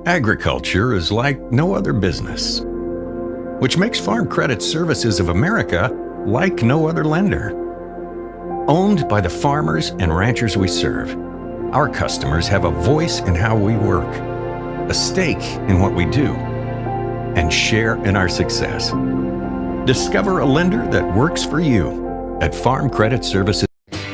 Agriculture is like no other business, which makes Farm Credit Services of America like no other lender. Owned by the farmers and ranchers we serve, our customers have a voice in how we work, a stake in what we do, and share in our success. Discover a lender that works for you at Farm Credit Services.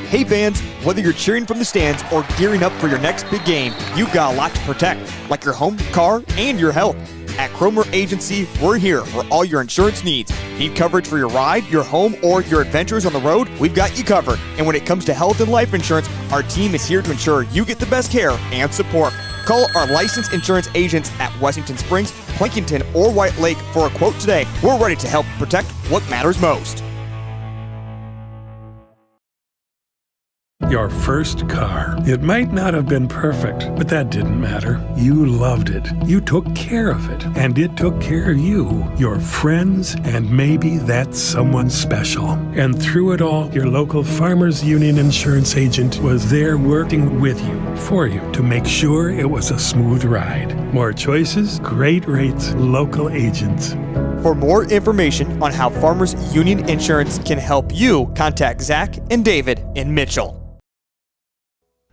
Hey fans, whether you're cheering from the stands or gearing up for your next big game, you've got a lot to protect, like your home, car, and your health. At Colome Agency, we're here for all your insurance needs. Need coverage for your ride, your home, or your adventures on the road? We've got you covered. And when it comes to health and life insurance, our team is here to ensure you get the best care and support. Call our licensed insurance agents at Washington Springs, Plankinton, or White Lake for a quote today. We're ready to help protect what matters most. Your first car. It might not have been perfect, but that didn't matter. You loved it. You took care of it, and it took care of you, your friends, and maybe that's someone special. And through it all, your local Farmers Union insurance agent was there working with you, for you, to make sure it was a smooth ride. More choices, great rates, local agents. For more information on how Farmers Union Insurance can help you, contact Zach and David in Mitchell.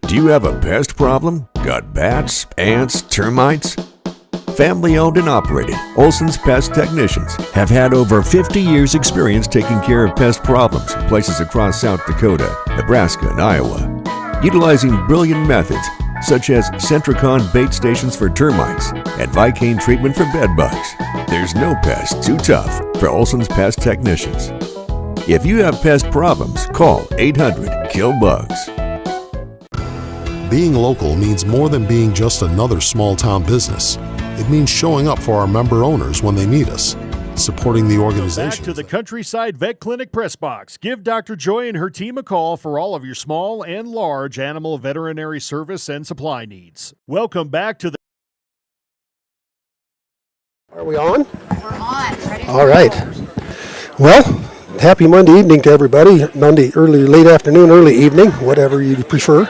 Do you have a pest problem? Got bats, ants, termites? Family owned and operated, Olson's Pest Technicians have had over 50 years experience taking care of pest problems in places across South Dakota, Nebraska, and Iowa. Utilizing brilliant methods such as Centricon bait stations for termites and Vicane treatment for bed bugs. There's no pest too tough for Olson's Pest Technicians. If you have pest problems, call 800-KILL-BUGS. Being local means more than being just another small-town business. It means showing up for our member owners when they need us, supporting the organization. Back to the Countryside Vet Clinic Press Box. Give Dr. Joy and her team a call for all of your small and large animal veterinary service and supply needs. Welcome back to the... Are we on? We're on. Ready? All right. Well, happy Monday evening to everybody. Monday, early, late afternoon, early evening, whatever you prefer.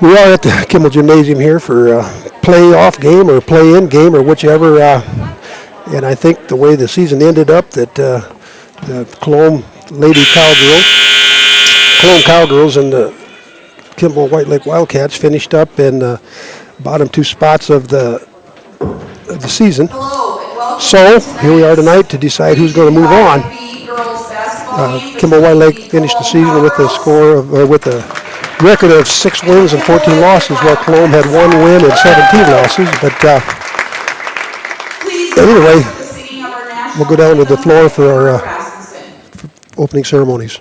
We are at the Kimball Gymnasium here for a play-off game or play-in game or whichever. And I think the way the season ended up that the Colome Cowgirls and the Kimball White Lake Wildkats finished up in the bottom two spots of the season. So here we are tonight to decide who's going to move on. Kimball White Lake finished the season with a score of with a record of 6 wins and 14 losses, while Colome had 1 win and 17 losses. But anyway, we'll go down to the floor for our opening ceremonies.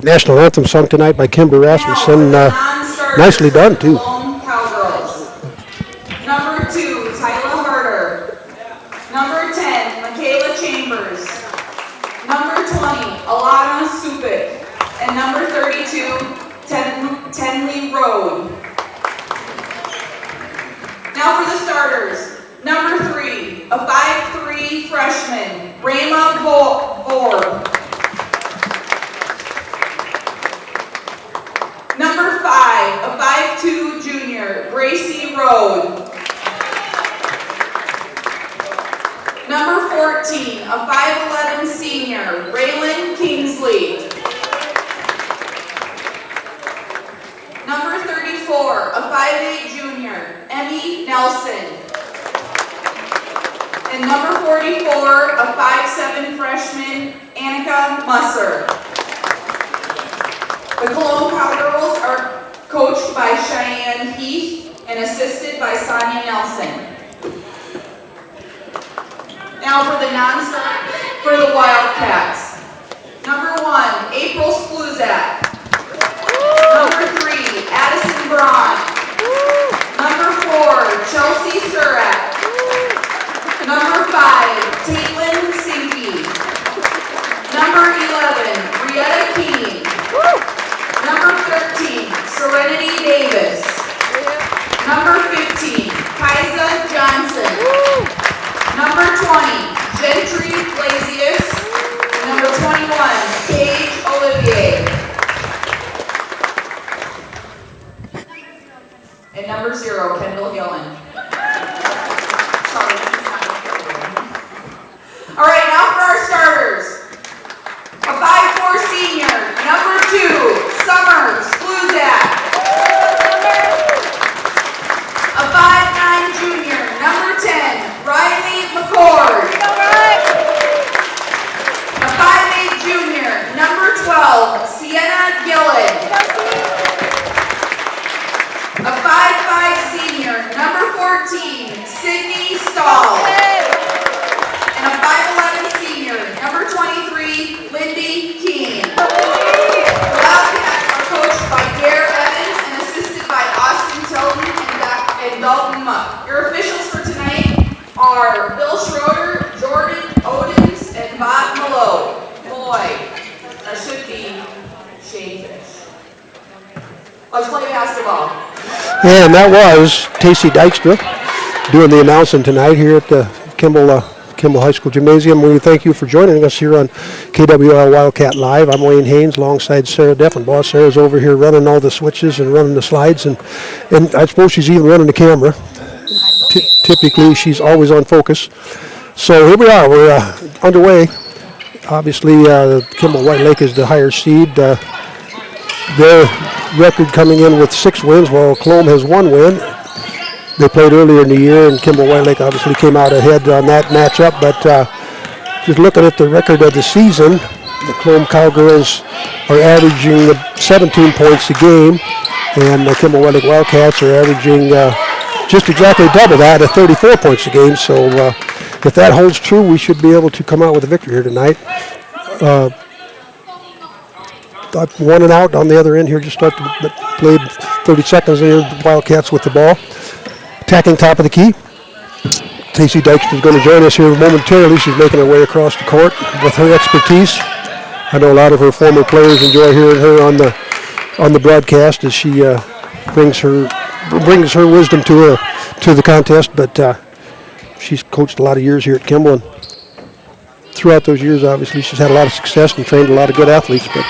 National anthem sung tonight by Kimber Rasmussen. Nicely done, too. Cowgirls. Number 2, Tyler Harder. Number 10, Michaela Chambers. Number 20, Alana Supik. And number 32, Henley Road. Now for the starters. Number 3, a 5'3" freshman, Rama Vorb. Number 5, a 5'2" junior, Gracie Road. Number 14, a 5'11" senior, Raylan Kingsley. Number 34, a 5'8" junior, Emmy Nelson. And number 44, a 5'7" freshman, Annika Musser. The Colome Cowgirls are coached by Cheyenne Heath and assisted by Sonia Nelson. Now for the non-starters for the Wildcats. Number 1, April Spluzak. Number 3, Addison Braun. Number 4, Chelsea Surat. Number 5, Caitlin Sinke. Number 11, Brietta Keene. Number 13, Serenity Davis. Number 15, Kaisa Johnson. Number 20, Gentry Blasius. Number 21, Paige Olivier. And number 0, Kendall Gillen. Sorry, he's not here. All right, now for our starters. A 5'4" senior, number 2, Summer Spluzak. A 5'9" junior, number 10, Riley McCord. A 5'8" junior, number 12, Sienna Gillen. A 5'5" senior, number 14, Sydney Stahl. And a 5'11" senior, number 23, Lindy Keene. The Wildcats are coached by Gare Evans and assisted by Austin Tilton and Dalton Muck. Your officials for tonight are Bill Schroeder, Jordan Odins, and Bob Malloy. That should be Shane Fish. Let's play basketball. And that was Tacey Dykstra doing the announcing tonight here at the Kimball High School Gymnasium. We thank you for joining us here on KWL Wildcat Live. I'm Wayne Haynes alongside Sarah Deffenbaugh. Sarah's over here running all the switches and running the slides, and I suppose she's even running the camera. Typically, she's always on focus. So here we are. We're underway. Obviously, Kimball White Lake is the higher seed. Their record coming in with 6 wins, while Colome has 1 win. They played earlier in the year, and Kimball White Lake obviously came out ahead on that matchup. But just looking at the record of the season, the Colome Cowgirls are averaging 17 points a game, and the Kimball White Lake Wildcats are averaging just exactly double that at 34 points a game. So if that holds true, we should be able to come out with a victory here tonight. Got 1 and out on the other end here, just played 30 seconds there, the Wildcats with the ball. Attacking top of the key. Tacey Dykstra is going to join us here momentarily. She's making her way across the court with her expertise. I know a lot of her former players enjoy hearing her on the broadcast as she brings her wisdom to the contest. But she's coached a lot of years here at Kimball, and throughout those years, obviously, she's had a lot of success and trained a lot of good athletes. But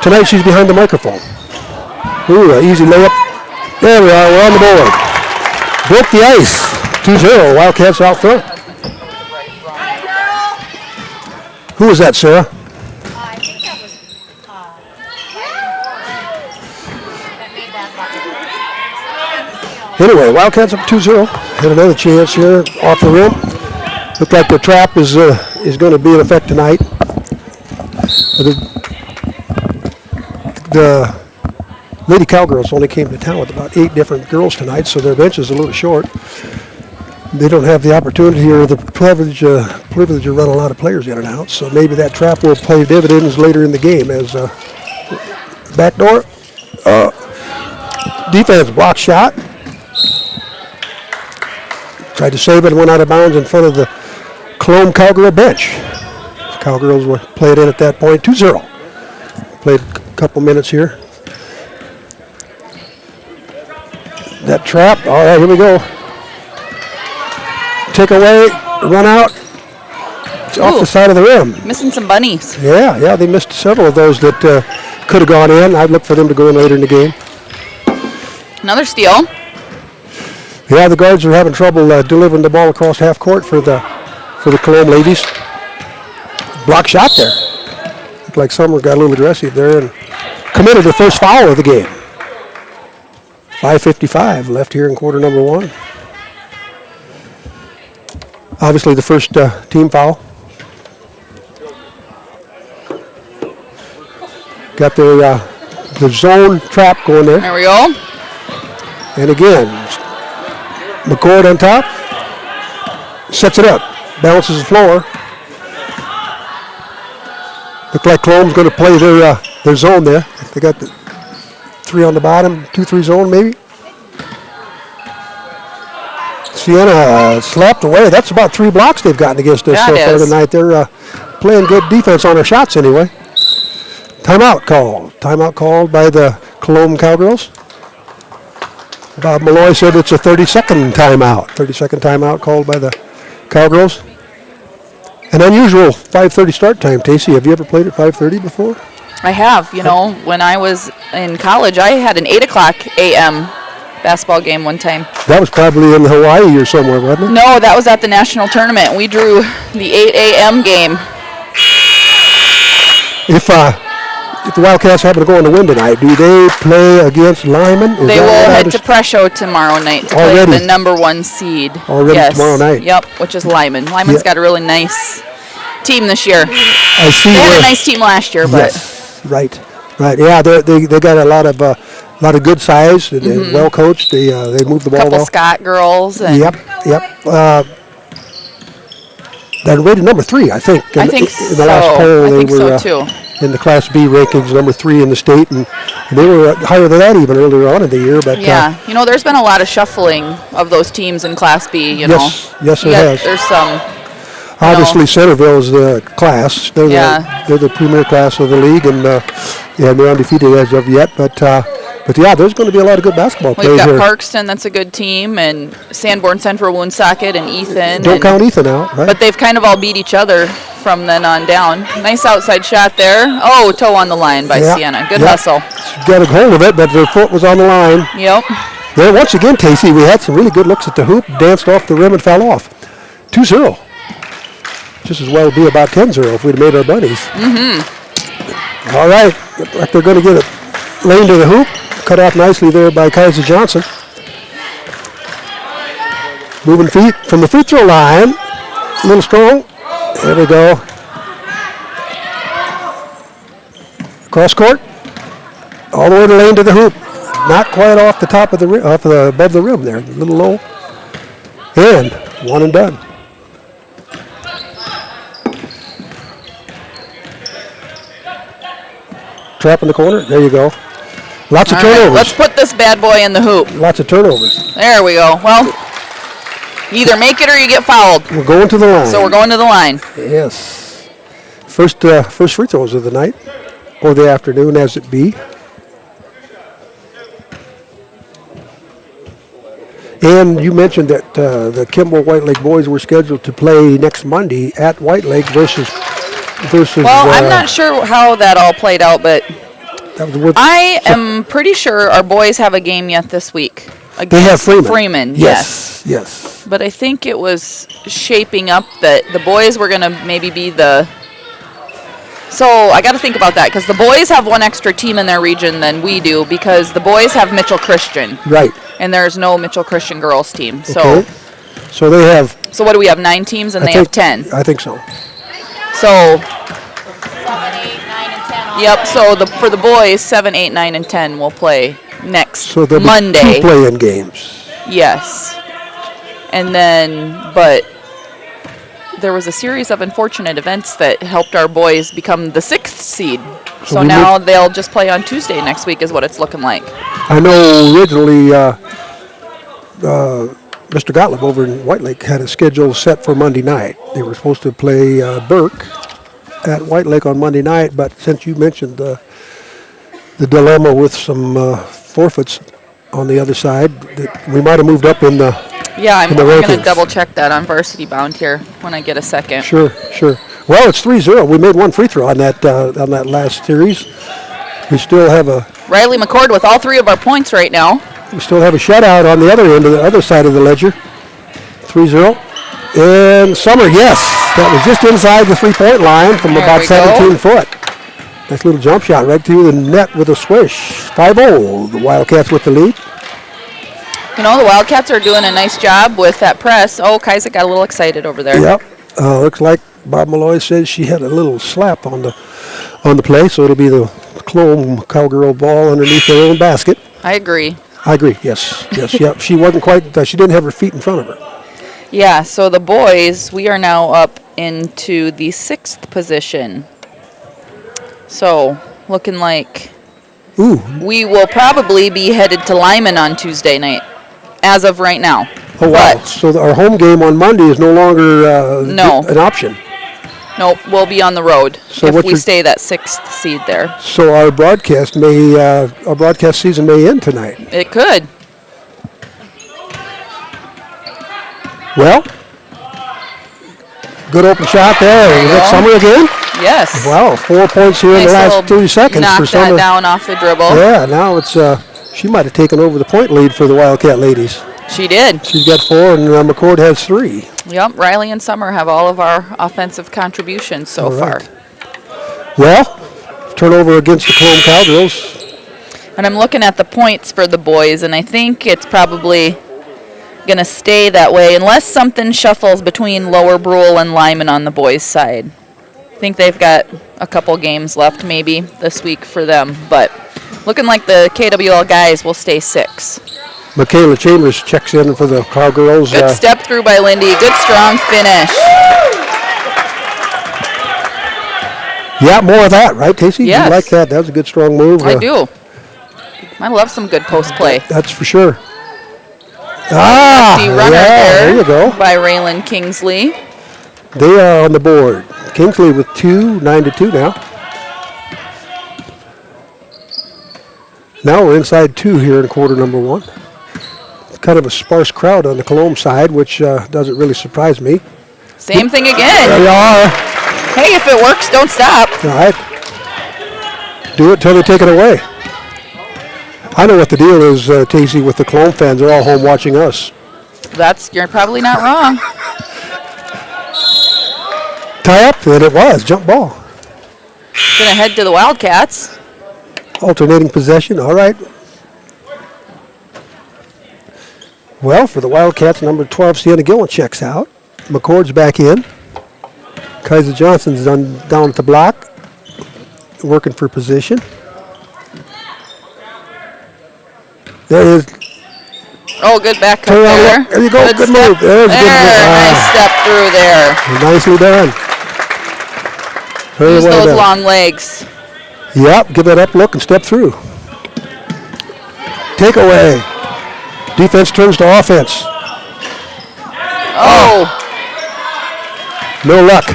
tonight, she's behind the microphone. Ooh, an easy layup. There we are. We're on the board. Broke the ice. 2-0. Wildcats out front. Who was that, Sarah? I think that was that made that. Anyway, Wildcats up 2-0. Had another chance here off the rim. Looked like the trap is going to be in effect tonight. The Lady Cowgirls only came to town with about 8 different girls tonight, so their bench is a little short. They don't have the opportunity or the privilege to run a lot of players in and out, so maybe that trap will play dividends later in the game as backdoor defense block shot. Tried to save it and went out of bounds in front of the Colome Cowgirl bench. The Cowgirls were played in at that point, 2-0. Played a couple minutes here. Shot trap. All right, here we go. Take away, run out. It's off the side of the rim. Missing some bunnies. Yeah, they missed several of those that could have gone in. I'd look for them to go in later in the game. Another steal. Yeah, the guards are having trouble delivering the ball across half court for the Colome ladies. Block shot there. Looked like Summer got a little aggressive there and committed the first foul of the game. 5:55 left here in quarter number 1. Obviously the first team foul. Got the zone trap going there. There we go. And again, McCord on top. Sets it up. Bounces the floor. Look like Colome's going to play their zone there. They got the 3 on the bottom, 2-3 zone maybe. Sienna slapped away. That's about 3 blocks they've gotten against us so far tonight. They're playing good defense on their shots anyway. Timeout called. Timeout called by the Colome Cowgirls. Bob Malloy said it's a 30-second timeout. 30-second timeout called by the Cowgirls. An unusual 5:30 start time. Tacey, have you ever played at 5:30 before? I have. You know, when I was in college, I had an 8 o'clock a.m. basketball game one time. That was probably in Hawaii or somewhere, wasn't it? No, that was at the national tournament. We drew the 8 a.m. game. If the Wildcats happen to go on the win tonight, do they play against Lyman? They will head to Presho tomorrow night to play the number 1 seed. Already tomorrow night? Yep, which is Lyman. Lyman's got a really nice team this year. I see. They had a nice team last year, but yes, right. Yeah, they got a lot of good size. They're well coached. They move the ball couple well. Scott girls. And Yep. They're rated number 3, I think. In the last poll, I think they were so too. In the Class B rankings, number 3 in the state, and they were higher than that even earlier on in the year. But yeah, there's been a lot of shuffling of those teams in Class B. Yes, there has. There's some. Obviously, Centerville's the class. They're the premier class of the league, and they're undefeated as of yet. But yeah, there's going to be a lot of good basketball players We've got here. Parkston, that's a good team, and Sanborn Central, Woonsocket, and Ethan. Don't count Ethan out, right? But they've kind of all beat each other from then on down. Nice outside shot there. Oh, toe on the line by Sienna. Good hustle. Got a hold of it, but their foot was on the line. Yep. There, once again, Tacey, we had some really good looks at the hoop, danced off the rim and fell off. 2-0. Just as well be about 10-0 if we'd made our buddies. All right. Look like they're going to get it lane to the hoop. Cut off nicely there by Kaiser Johnson. Moving feet from the free throw line. A little strong. There we go. Cross court. All the way to lane to the hoop. Not quite off the top of the rim, above the rim there. A little low. And one and done. Trap in the corner. There you go. Lots of turnovers. Right, let's put this bad boy in the hoop. Lots of turnovers. There we go. Well, you either make it or you get fouled. We're going to the line. So we're going to the line. Yes. First free throws of the night or the afternoon as it be. And you mentioned that the Kimball White Lake boys were scheduled to play next Monday at White Lake versus. Well, I'm not sure how that all played out, but I am pretty sure our boys have a game yet this week. They have Freeman. Yes. But I think it was shaping up that the boys were going to maybe be the... So I got to think about that because the boys have one extra team in their region than we do because the boys have Mitchell Christian. Right. And there's no Mitchell Christian girls team. Okay. So they have... So what do we have, 9 teams and they have 10? I think so. So... 7, 8, 9, and 10. Yep, so for the boys, 7, 8, 9, and 10 will play next Monday. So 2 play-in games. Yes. And then, but there was a series of unfortunate events that helped our boys become the 6th seed. So now they'll just play on Tuesday next week is what it's looking like. I know originally Mr. Gottlieb over in White Lake had a schedule set for Monday night. They were supposed to play Burke at White Lake on Monday night, but since you mentioned the dilemma with some forfeits on the other side. We might have moved up in the Yeah, I'm in the going to rankings. double check that on Varsity Bound here when I get a second. Sure. Well, it's 3-0. We made one free throw on that last series. We still have a Riley McCord with all 3 of our points right now. shutout on the other end of the other side of the ledger. 3-0. And Summer, yes, that was just inside the three-point line from There about we 17 foot. Nice little jump shot right through the net with a swish. 5-0. The Wildcats with the lead. You know, the Wildcats are doing a nice job with that press. Oh, Kaisa got a little excited over there. Yep. Looks like Bob Malloy says she had a little slap on the play, so it'll be the Colome Cowgirl ball underneath their own basket. I agree. Yes. Yep. She wasn't quite. She didn't have her feet in front of her. Yeah, so the boys, we are now up into the 6th position. So, looking like we will probably be headed to Lyman on Tuesday night, as of right now. Oh, wow. But So our home game on Monday is no longer an option. nope, we'll be on the road So if what we you're- stay that 6th seed there. So our broadcast season may end tonight. It could. Well, good open shot there. Is that Summer again? Yes. Wow, 4 points here in the Nice last little 30 seconds knock for Summer. that down off the dribble. Yeah, now it's she might have taken over the point lead for the Wildcat ladies. She did. She's got 4 and McCord has 3. Yep, Riley and Summer have all of our offensive contributions so All right. far. Well, turnover against the Colome Cowgirls. And I'm looking at the points for the boys, and I think it's probably going to stay that way unless something shuffles between Lower Brule and Lyman on the boys' side. I think they've got a couple games left maybe this week for them, but looking like the KWL guys will stay 6. Michaela Chambers checks in for the Cowgirls. Good step through by Lindy. Good strong finish. Yeah, more of that, right, Casey? Yes. You like that? That was a good, strong move. I do. I love some good post play. That's for sure. Ah, Lefty runner there you go. by Raylan Kingsley. They are on the board. Kingsley with 2, 9-2 now. Now we're inside 2 here in quarter number 1. It's kind of a sparse crowd on the Colome side, which doesn't really surprise me. Same thing There again. you are. Hey, if it works, don't stop. All right. Do it till they take it away. I know what the deal is, Casey, with the Colome fans. They're all home watching us. You're probably not wrong. Tie up, and it was. Jump ball. Gonna head to the Wildcats. Alternating possession. All right. Well, for the Wildcats, number 12, Sienna Gillen checks out. McCord's back in. Kaiser Johnson's down at the block, working for position. There it is. Oh, good back cut Turn around, there. look. There you go. Good step. move. There's a good move. Nice step through there. Nicely done. Very Use well those done. long legs. Yep, give that up look and step through. Takeaway. Defense turns to offense. Oh, No luck.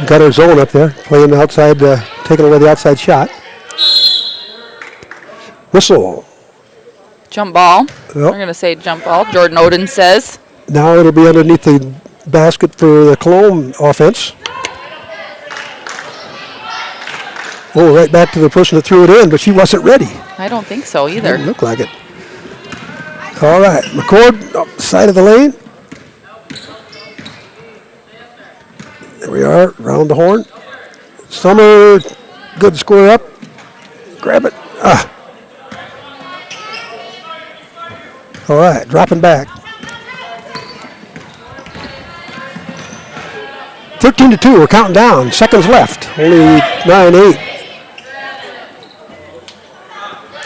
Got our zone up there, playing the outside, taking away the outside shot. Whistle. jump ball. Yep. We're gonna say jump ball. Jordan Oden says. Now it'll be underneath the basket for the Colome offense. Oh, right back to the person that threw it in, but she wasn't ready. I don't think so either. Didn't look like it. All right, McCord up the side of the lane. There we are, round the horn. Summer, good square up. Grab it. All right, dropping back. 13-2, we're counting down. Seconds left, only 9-8.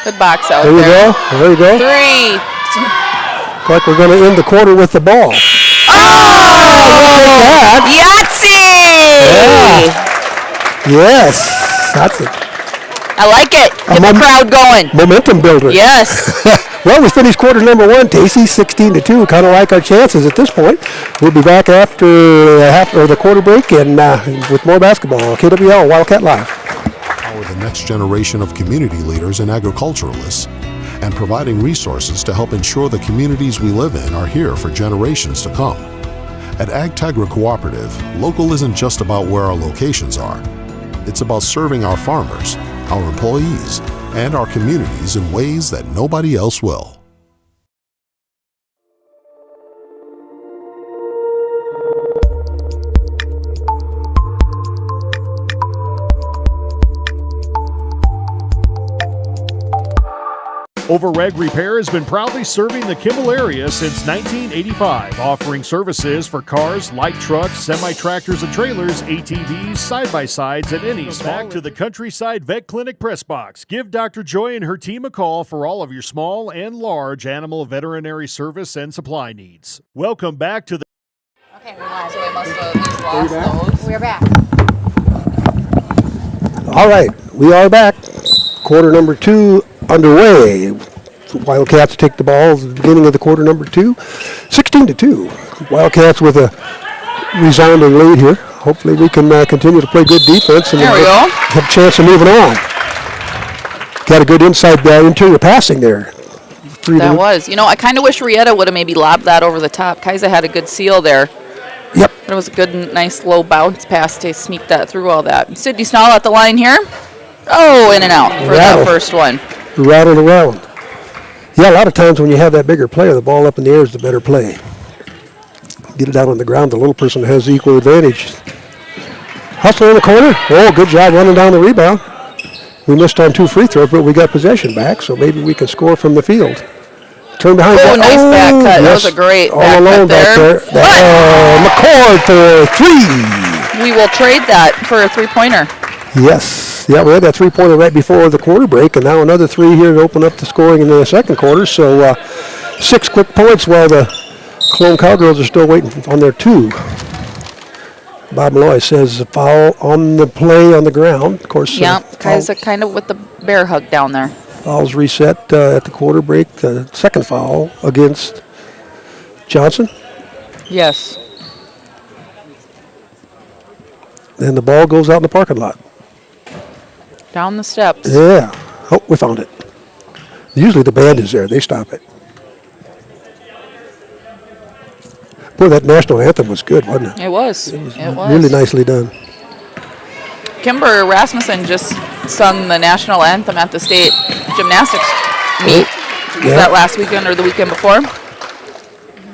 Good box out There you there. go, there you go. 3. Looks like we're going to end the quarter with the ball. Oh! Yahtzee! Yeah. Yes, that's it. I like it. Get the crowd going. Momentum builder. Yes. Well, we finished quarter number 1, Tacey, 16-2. Kind of like our chances at this point. We'll be back after the quarter break and with more basketball. KWL Wildcat Live. Power the next generation of community leaders and agriculturalists, and providing resources to help ensure the communities we live in are here for generations to come. At AgTegra Cooperative, local isn't just about where our locations are. It's about serving our farmers, our employees, and our communities in ways that nobody else will. Overreg Repair has been proudly serving the Kimball area since 1985, offering services for cars, light trucks, semi-tractors and trailers, ATVs, side-by-sides, and any back to the Countryside Vet Clinic press box. Give Dr. Joy and her team a call for all of your small and large animal veterinary service and supply needs. Welcome back to the... Okay, we're live. So we must have lost those. We're back. All right, we are back. Quarter number 2 underway. Wildcats take the ball at the beginning of the quarter number 2. 16-2. Wildcats with a resounding lead here. Hopefully we can continue to play good defense and have a chance of moving on. Got a good inside interior passing there. That was. You know, I kind of wish Rieta would have maybe lobbed that over the top. Kaisa had a good seal there. Yep. But it was a good, nice low bounce pass to sneak that through all that. Sydney Snall at the line here. Oh, in and out for that first one. Rattled around. Yeah, a lot of times when you have that bigger player, the ball up in the air is the better play. Get it out on the ground, the little person has equal advantage. Hustle in the corner. Oh, good job running down the rebound. We missed on 2 free throws, but we got possession back, so maybe we can score from the field. Turn behind. Oh, nice back cut. Yes. That was a great all back alone cut there. McCord for 3. We will trade that for a 3-pointer. Yes. Yeah, we had that 3-pointer right before the quarter break, and now another 3 here to open up the scoring in the second quarter. So 6 quick points while the Colome Cowgirls are still waiting on their 2. Bob Malloy says a foul on the play on the ground. Of course. Yeah, Kaisa kind of with the bear hug down there. Fouls reset at the quarter break. The second foul against Johnson. Yes. And the ball goes out in the parking lot. Down the steps. Yeah. Oh, we found it. Usually the band is there. They stop it. Boy, that national anthem was good, wasn't it? It was. It was really nicely done. Kimber Rasmussen just sung the national anthem at the state gymnastics meet. Was that last weekend or the weekend before?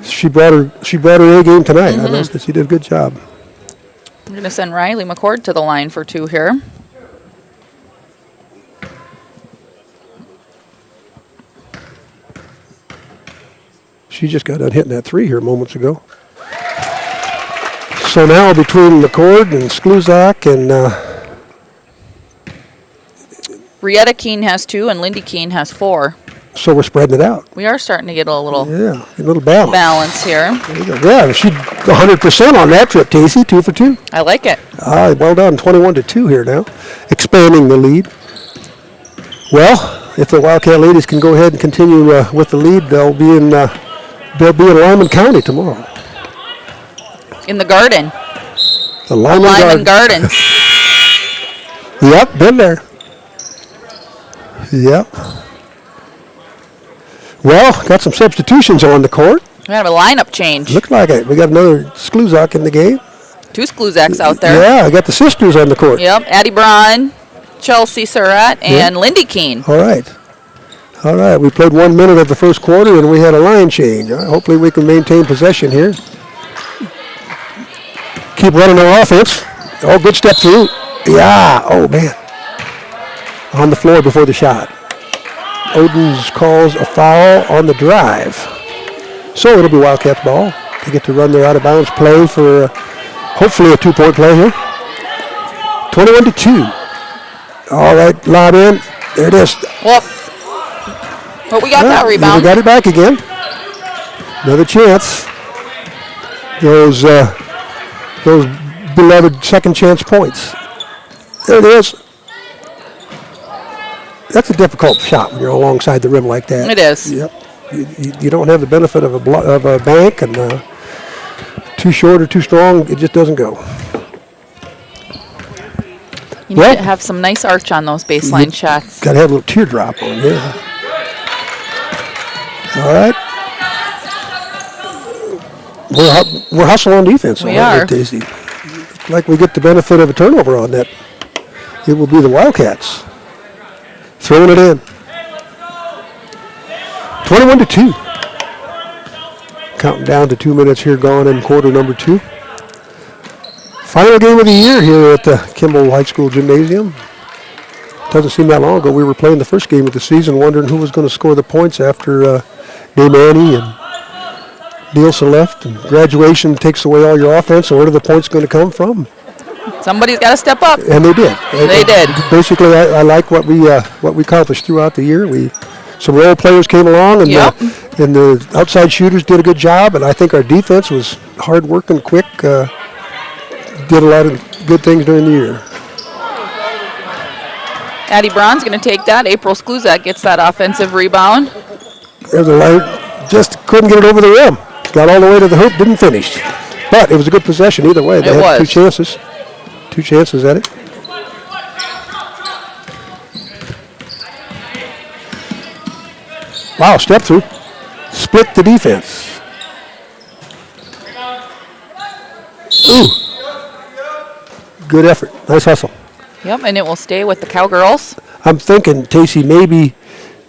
She brought her A game tonight. I noticed that she did a good job. I'm going to send Riley McCord to the line for 2 here. She just got done hitting that 3 here moments ago. So now between McCord and Skluzak and Rieta Keene has 2 and Lindy Keene has 4. So we're spreading it out. We are starting to get a little balance here. Yeah, she 100% on that trip, Tacey, 2 for 2. I like it. Well done, 21-2 here now, expanding the lead. Well, if the Wildcat ladies can go ahead and continue with the lead, they'll be in Lyman County tomorrow. In the garden. The Lyman Gardens. Yep, been there. Yep. Well, got some substitutions on the court. We have a lineup change. Looks like it. We got another Skluzak in the game. 2 Skluzaks out there. Yeah, I got the sisters on the court. Yep, Addie Braun, Chelsea Surratt, and Lindy Keene. All right. We played 1 minute of the first quarter, and we had a line change. Hopefully we can maintain possession here. Keep running our offense. Oh, good step through. Yeah. Oh, man. On the floor before the shot. Odens calls a foul on the drive. So it'll be Wildcats ball. They get to run their out-of-bounds play for hopefully a 2-point play here. 21-2. All right, lob in. There it is. Well, but we got that rebound. We got it back again. Another chance. Those beloved second chance points. There it is. that's a difficult shot when you're alongside the rim like that. It is. Yep. You don't have the benefit of a bank, and too short or too strong, it just doesn't go. You need to have some nice arch on those baseline shots. Got to have a little teardrop on here. All right. We're hustling on defense. We are. Daisy. Like we get the benefit of a turnover on that. It will be the Wildcats throwing it in. 21-2. Counting down to 2 minutes here gone in quarter number 2. Final game of the year here at the Kimball High School Gymnasium. Doesn't seem that long ago. We were playing the first game of the season, wondering who was going to score the points after Dame Annie and Nielsen left. And graduation takes away all your offense, so where are the points going to come from? Somebody's got to step up. And they did. They did. Basically, I like what we accomplished throughout the year. Some role players came along, and the outside shooters did a good job. And I think our defense was hard working, quick. Did a lot of good things during the year. Addie Braun's going to take that. April Skluzak gets that offensive rebound. There's a line, just couldn't get it over the rim. Got all the way to the hoop, didn't finish. But it was a good possession either way. They had 2 chances. 2 chances at it. Wow, step through. Split the defense. Ooh. Good effort. Nice hustle. Yep, and it will stay with the Cowgirls. I'm thinking, Tacey, maybe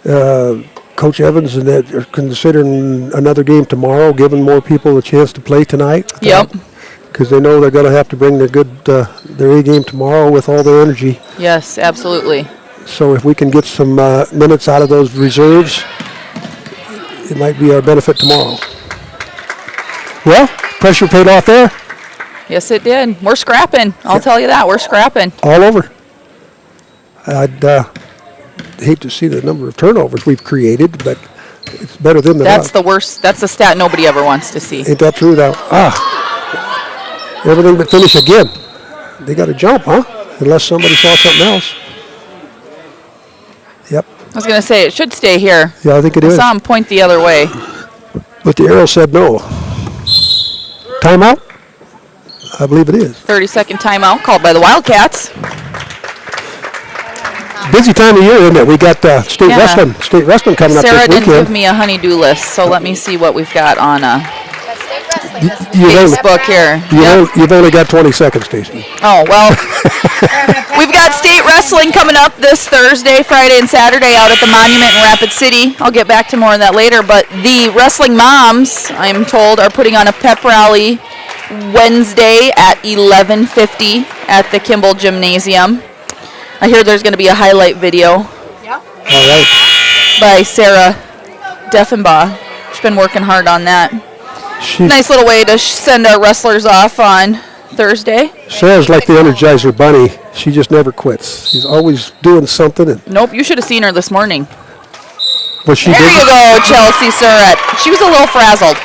Coach Evans and that are considering another game tomorrow, giving more people a chance to play tonight. Yep. Because they know they're going to have to bring their A game tomorrow with all their energy. Yes, absolutely. So if we can get some minutes out of those reserves, it might be our benefit tomorrow. Well, pressure paid off there. Yes, it did. We're scrapping. I'll tell you that. We're scrapping. All over. I'd hate to see the number of turnovers we've created, but it's better than that. That's the worst. That's the stat nobody ever wants to see. Ain't that true, though? Everything but finish again. They got to jump, huh? Unless somebody saw something else. Yep. I was going to say, it should stay here. Yeah, I think it is. I saw him point the other way. But the arrow said no. Timeout? I believe it is. 30-second timeout called by the Wildcats. Busy time of year, isn't it? We got state wrestling coming up this Sarah weekend. didn't give me a honey-do list, so let me see what we've got on Facebook here. You've only got 20 seconds, Stacey. Oh, well, we've got state wrestling coming up this Thursday, Friday, and Saturday out at the Monument in Rapid City. I'll get back to more of that later, but the wrestling moms, I'm told, are putting on a pep rally Wednesday at 11:50 at the Kimball Gymnasium. I hear there's going to be a highlight video. Yep. All right. By Sarah Deffenbaugh. She's been working hard on that. Nice little way to send our wrestlers off on Thursday. Sarah's like the Energizer Bunny. She just never quits. She's always doing something. Nope, you should have seen her this morning. Well, there you go, Chelsea Surratt. She was a little frazzled.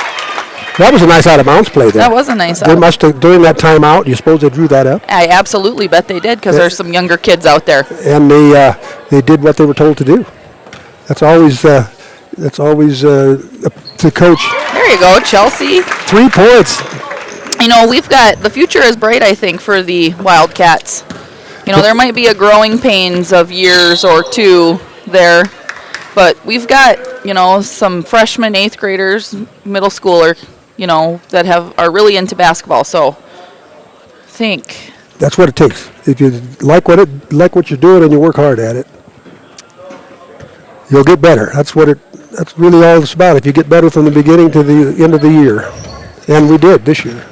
That was a nice out-of-bounds play there. That was a nice They must have, during that timeout, you suppose they drew that up? I absolutely bet they did, because there's some younger kids out there. And they did what they were told to do. That's always the coach. There you go, Chelsea. 3 points. You know, we've got, the future is bright, I think, for the Wildcats. You know, there might be a growing pains of years or 2 there, but we've got, you know, some freshmen, 8th graders, middle schooler, you know, that are really into basketball. So, I think that's what it takes. If you like what you're doing and you work hard at it, you'll get better. That's really all it's about. If you get better from the beginning to the end of the year, and we did this year.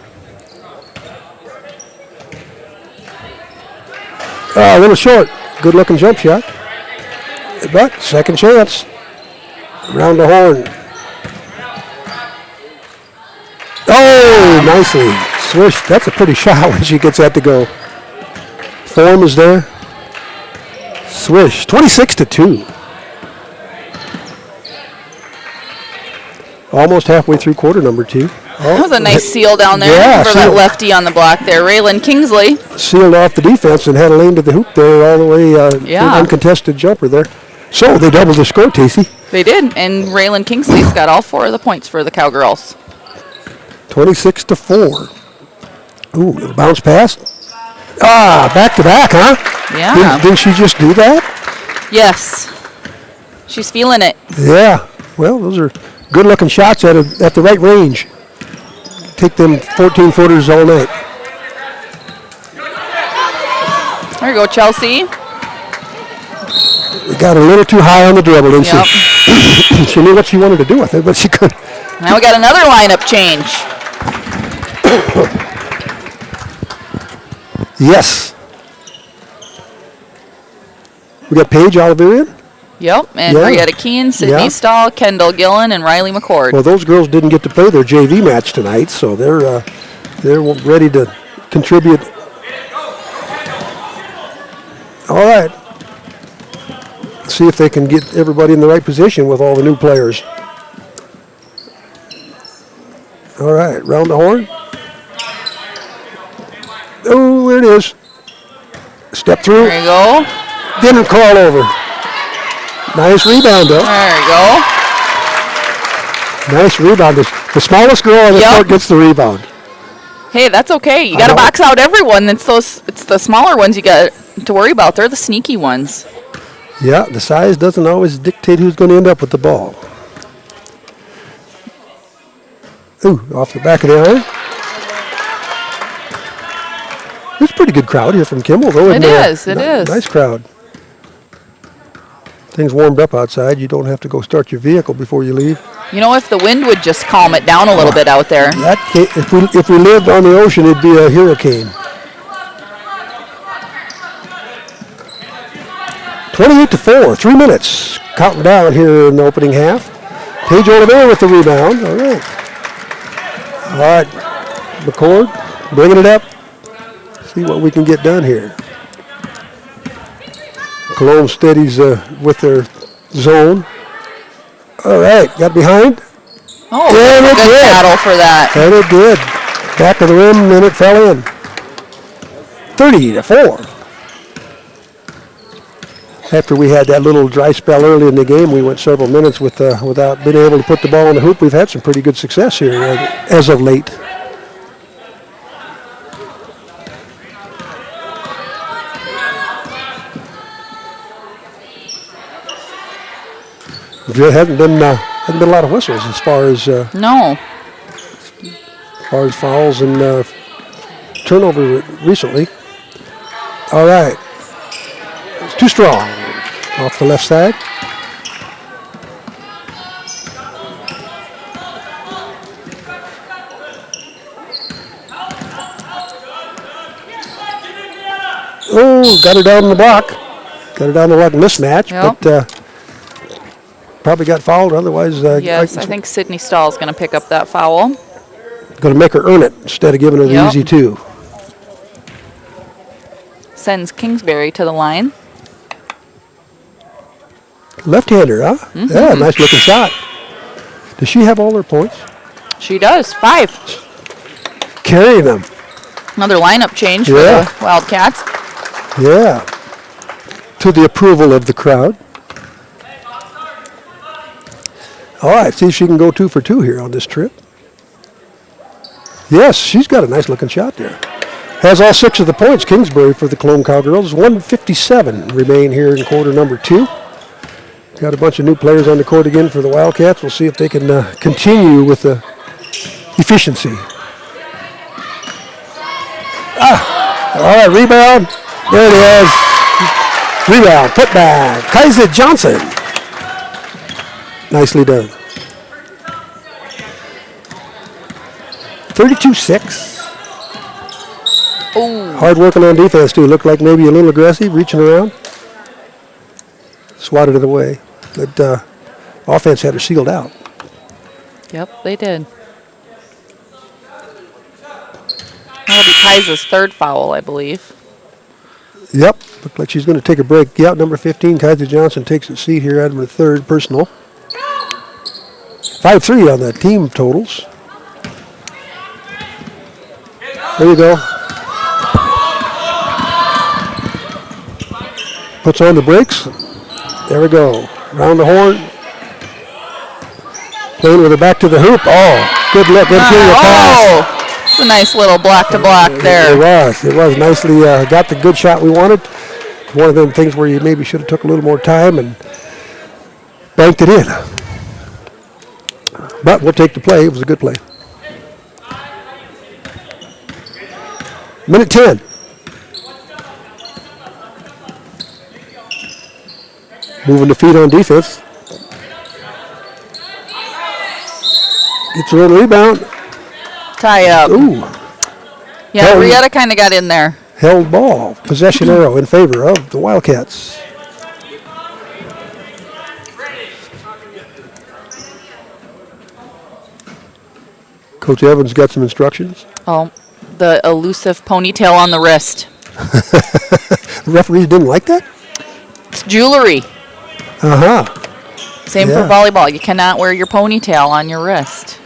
A little short. Good-looking jump shot. But second chance. Around the horn. Oh, nicely. Swish. That's a pretty shot when she gets that to go. Form is there. Swish. 26-2. Almost halfway through quarter number 2. That was a nice seal down there for that lefty on the block there. Raylan Kingsley. Sealed off the defense and had a lane to the hoop there all the way. Uncontested jumper there. So they doubled the score, Casey. They did, and Raylan Kingsley's got all 4 of the points for the Cowgirls. 26-4. Ooh, little bounce pass. Back to back, huh? Yeah. Didn't she just do that? Yes. She's feeling it. Yeah. Well, those are good-looking shots at the right range. Take them 14-footers all night. There you go, Chelsea. We got a little too high on the dribble, didn't Yep. she? She knew what she wanted to do with it, but she couldn't. Now we got another lineup change. Yes. We got Paige Oliverian. Yep, and Yeah. Brietta Keene, Sydney Yeah. Stahl, Kendall Gillen, and Riley McCord. Well, those girls didn't get to play their JV match tonight, so they're ready to contribute. All right. See if they can get everybody in the right position with all the new players. All right, round the horn. Oh, there it is. Step through. There you go. Didn't crawl over. Nice rebound, though. There you go. Nice rebound. The smallest girl on the court gets the rebound. Hey, that's okay. You got to box out everyone. It's the smaller ones you got to worry about. They're the sneaky ones. Yeah, the size doesn't always dictate who's going to end up with the ball. Ooh, off the back of the iron. It's a pretty good crowd here from Kimball, though. It is. Nice crowd. Things warmed up outside. You don't have to go start your vehicle before you leave. You know, if the wind would just calm it down a little bit out there. If we lived on the ocean, it'd be a hurricane. 28-4, 3 minutes. Counting down here in the opening half. Paige Oliveira with the rebound. All right. All right. McCord bringing it up. See what we can get done here. Colome steadies with their zone. All right, got behind. Oh, and it good did. battle for that. And it did. Back of the rim, and it fell in. 30-4. After we had that little dry spell early in the game, we went several minutes without being able to put the ball in the hoop. We've had some pretty good success here as of late. There hasn't been a lot of whistles as far as fouls and turnover recently. All right, it's too strong off the left side. Oh, got her down in the block. Got her down the block mismatch, Yep. but. Probably got fouled, otherwise... yes, I think Sydney Stahl is going to pick up that foul. Going to make her earn it instead of giving her the easy two. Sends Kingsbury to the line. Left-hander, huh? Mm-hmm. Yeah, nice looking shot. Does she have all her points? She does. 5. Carrying them. Another lineup change for the Wildcats. Yeah. To the approval of the crowd. All right, see if she can go 2 for 2 here on this trip. Yes, she's got a nice looking shot there. Has all 6 of the points, Kingsbury, for the Colome Cowgirls. 1:57 remain here in quarter number 2. Got a bunch of new players on the court again for the Wildcats. We'll see if they can continue with the efficiency. All right, rebound. There it is. Rebound, put back. Kaiser Johnson. Nicely done. 32-6. Oh. Hard working on defense, too. Looked like maybe a little aggressive, reaching around. Swatted it away. But offense had her sealed out. Yep, they did. That'll be Kaiser's 3rd foul, I believe. Yep. Looked like she's going to take a break. Yeah, number 15, Kaiser Johnson, takes a seat here, adding her 3rd personal. 5-3 on the team totals. There you go. Puts on the brakes. There we go. Round the horn. Playing with it back to the hoop. Oh, good look. Interior pass. It's a nice little block to block there. It was nicely got the good shot we wanted. One of them things where you maybe should have took a little more time and banked it in. But we'll take the play. It was a good play. Minute 10. Moving the feet on defense. Gets her own rebound. Tie up. Ooh. Yeah, Rieta kind of got in there. Held ball. Possession arrow in favor of the Wildcats. Coach Evans got some instructions. Oh, the elusive ponytail on the wrist. The referees didn't like that? It's jewelry. Uh-huh. Same for volleyball. You cannot wear your ponytail on your wrist.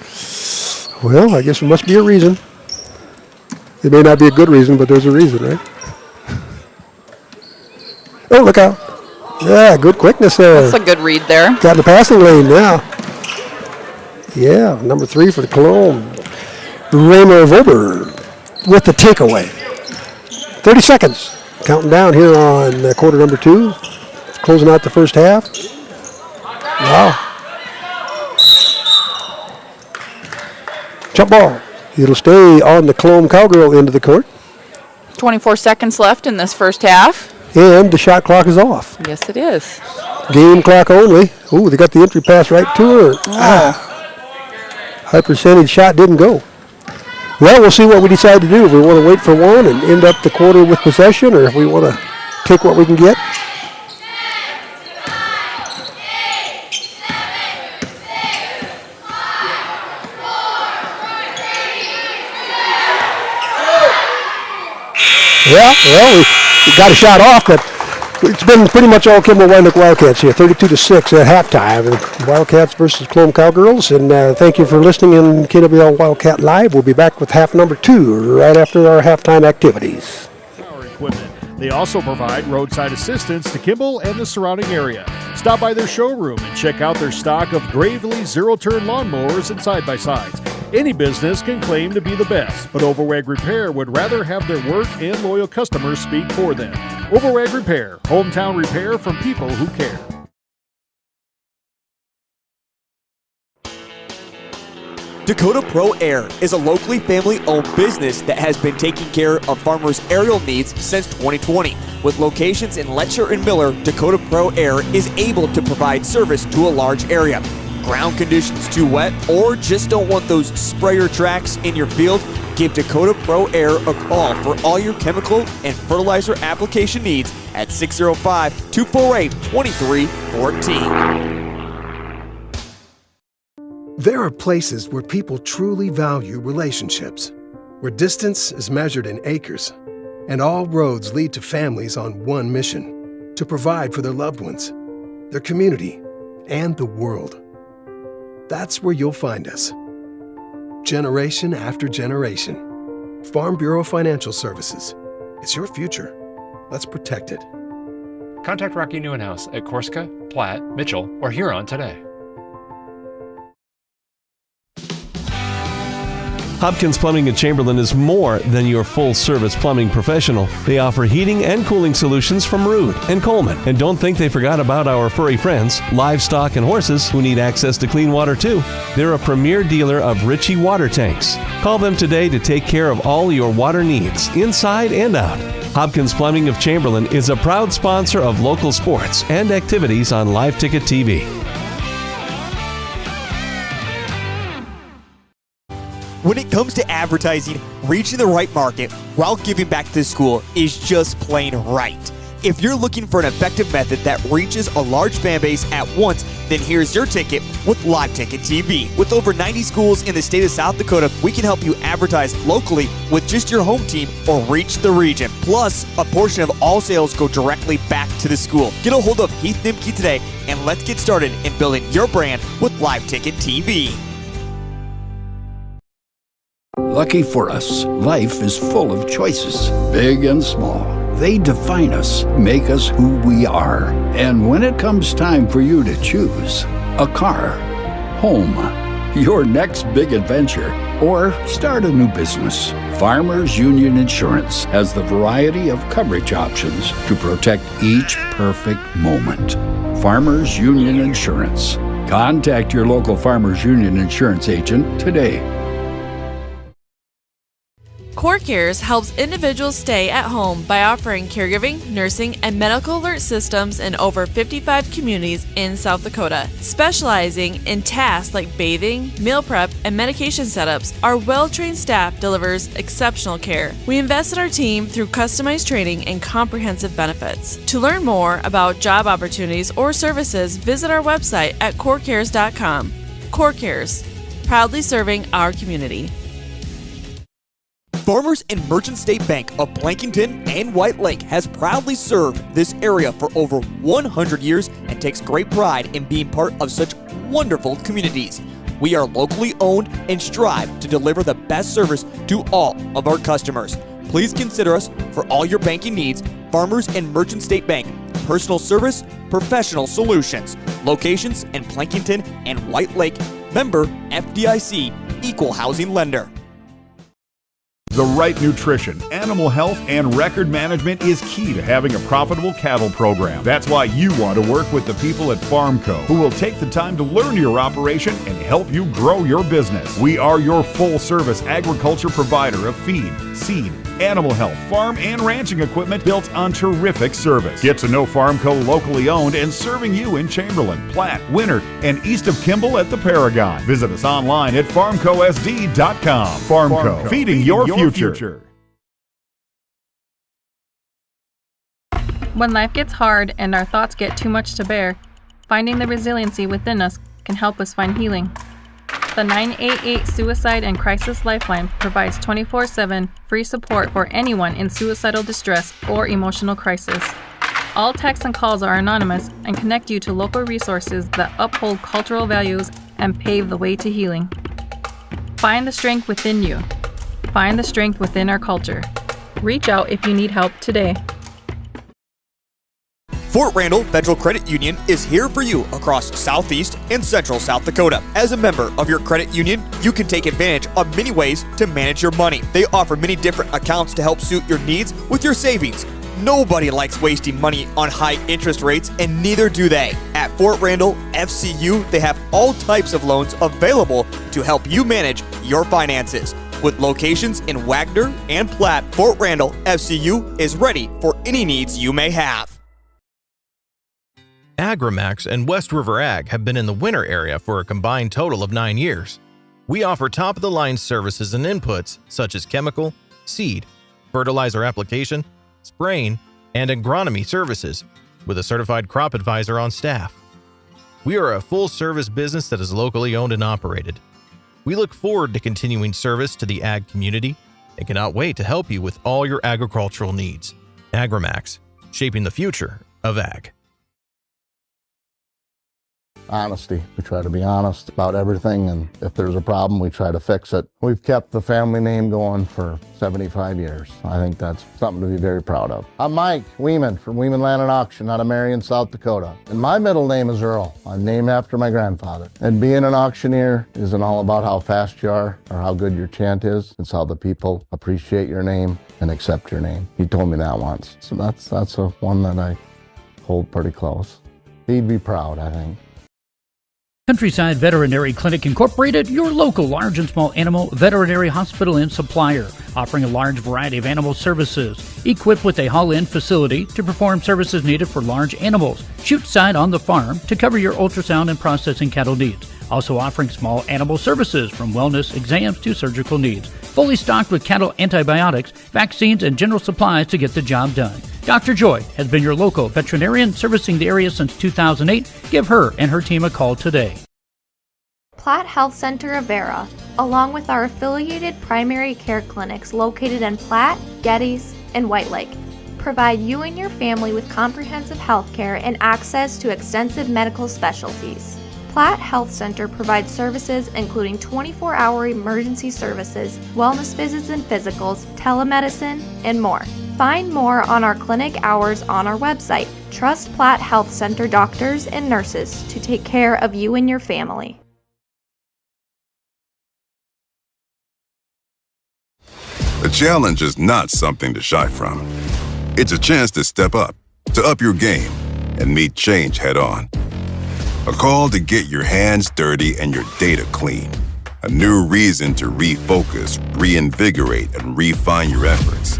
Well, I guess there must be a reason. It may not be a good reason, but there's a reason, right? Oh, look out. Yeah, good quickness there. That's a good read there. Got in the passing lane now. Yeah, number 3 for the Colome. Raymer Vober with the takeaway. 30 seconds. Counting down here on quarter number 2. Closing out the first half. Wow. Jump ball. It'll stay on the Colome Cowgirl end of the court. 24 seconds left in this first half. And the shot clock is off. Yes, it is. Game clock only. Ooh, they got the entry pass right to her. High percentage shot didn't go. Well, we'll see what we decide to do. If we want to wait for one and end up the quarter with possession, or if we want to take what we can get. Yeah, well, we got a shot off, but it's been pretty much all Kimball White Wildcats here, 32-6 at halftime. Wildcats versus Colome Cowgirls, and thank you for listening in KWL Wildcat Live. We'll be back with half number 2 right after our halftime activities. Power equipment. They also provide roadside assistance to Kimball and the surrounding area. Stop by their showroom and check out their stock of Gravely zero-turn lawnmowers and side-by-sides. Any business can claim to be the best, but Overwag Repair would rather have their work and loyal customers speak for them. Overwag Repair, hometown repair from people who care. Dakota Pro Air is a locally family-owned business that has been taking care of farmers' aerial needs since 2020. With locations in Letcher and Miller, Dakota Pro Air is able to provide service to a large area. Ground conditions too wet, or just don't want those sprayer tracks in your field? Give Dakota Pro Air a call for all your chemical and fertilizer application needs at 605-248-2314. There are places where people truly value relationships, where distance is measured in acres, and all roads lead to families on one mission: to provide for their loved ones, their community, and the world. That's where you'll find us. Generation after generation. Farm Bureau Financial Services. It's your future. Let's protect it. Contact Rocky Neuenhouse at Corsica, Platte, Mitchell, or Huron today. Hopkins Plumbing in Chamberlain is more than your full-service plumbing professional. They offer heating and cooling solutions from Rude and Coleman. And don't think they forgot about our furry friends, livestock and horses, who need access to clean water too. They're a premier dealer of Ritchie water tanks. Call them today to take care of all your water needs, inside and out. Hopkins Plumbing of Chamberlain is a proud sponsor of local sports and activities on Live Ticket TV. When it comes to advertising, reaching the right market while giving back to the school is just plain right. If you're looking for an effective method that reaches a large fan base at once, then here's your ticket with Live Ticket TV. With over 90 schools in the state of South Dakota, we can help you advertise locally with just your home team or reach the region. Plus, a portion of all sales go directly back to the school. Get a hold of Heath Nimke today and let's get started in building your brand with Live Ticket TV. Lucky for us, life is full of choices, big and small. They define us, make us who we are. And when it comes time for you to choose a car, home, your next big adventure, or start a new business, Farmers Union Insurance has the variety of coverage options to protect each perfect moment. Farmers Union Insurance. Contact your local Farmers Union Insurance agent today. CoreCares helps individuals stay at home by offering caregiving, nursing, and medical alert systems in over 55 communities in South Dakota. Specializing in tasks like bathing, meal prep, and medication setups, our well-trained staff delivers exceptional care. We invest in our team through customized training and comprehensive benefits. To learn more about job opportunities or services, visit our website at corecares.com. CoreCares, proudly serving our community. Farmers and Merchant State Bank of Plankington and White Lake has proudly served this area for over 100 years and takes great pride in being part of such wonderful communities. We are locally owned and strive to deliver the best service to all of our customers. Please consider us for all your banking needs. Farmers and Merchant State Bank, personal service, professional solutions. Locations in Plankington and White Lake. Member FDIC, Equal Housing Lender. The right nutrition, animal health, and record management is key to having a profitable cattle program. That's why you want to work with the people at FarmCo, who will take the time to learn your operation and help you grow your business. We are your full-service agriculture provider of feed, seed, animal health, farm, and ranching equipment built on terrific service. Get to know FarmCo locally owned and serving you in Chamberlain, Platte, Winter, and east of Kimball at the Paragon. Visit us online at farmcosd.com. FarmCo, feeding your future. When life gets hard and our thoughts get too much to bear, finding the resiliency within us can help us find healing. The 988 Suicide and Crisis Lifeline provides 24/7 free support for anyone in suicidal distress or emotional crisis. All texts and calls are anonymous and connect you to local resources that uphold cultural values and pave the way to healing. Find the strength within you. Find the strength within our culture. Reach out if you need help today. Fort Randall Federal Credit Union is here for you across Southeast and Central South Dakota. As a member of your credit union, you can take advantage of many ways to manage your money. They offer many different accounts to help suit your needs with your savings. Nobody likes wasting money on high interest rates, and neither do they. At Fort Randall FCU, they have all types of loans available to help you manage your finances. With locations in Wagner and Platte, Fort Randall FCU is ready for any needs you may have. Agrimax and West River Ag have been in the winter area for a combined total of 9 years. We offer top-of-the-line services and inputs such as chemical, seed, fertilizer application, spraying, and agronomy services with a certified crop advisor on staff. We are a full-service business that is locally owned and operated. We look forward to continuing service to the ag community and cannot wait to help you with all your agricultural needs. Agrimax, shaping the future of ag. Honesty. We try to be honest about everything, and if there's a problem, we try to fix it. We've kept the family name going for 75 years. I think that's something to be very proud of. I'm Mike Weeman from Weeman Land and Auction out of Marion, South Dakota. And my middle name is Earl. I'm named after my grandfather. And being an auctioneer isn't all about how fast you are or how good your chant is. It's how the people appreciate your name and accept your name. He told me that once. So that's a one that I hold pretty close. He'd be proud, I think. Countryside Veterinary Clinic Incorporated, your local large and small animal veterinary hospital and supplier, offering a large variety of animal services, equipped with a haul-in facility to perform services needed for large animals, chute side on the farm to cover your ultrasound and processing cattle needs, also offering small animal services from wellness exams to surgical needs, fully stocked with cattle antibiotics, vaccines, and general supplies to get the job done. Dr. Joy has been your local veterinarian servicing the area since 2008. Give her and her team a call today. Platte Health Center of Vera, along with our affiliated primary care clinics located in Platte, Geddes, and White Lake, provide you and your family with comprehensive health care and access to extensive medical specialties. Platte Health Center provides services including 24-hour emergency services, wellness visits and physicals, telemedicine, and more. Find more on our clinic hours on our website. Trust Platte Health Center doctors and nurses to take care of you and your family. A challenge is not something to shy from. It's a chance to step up your game, and meet change head on. A call to get your hands dirty and your data clean. A new reason to refocus, reinvigorate, and refine your efforts.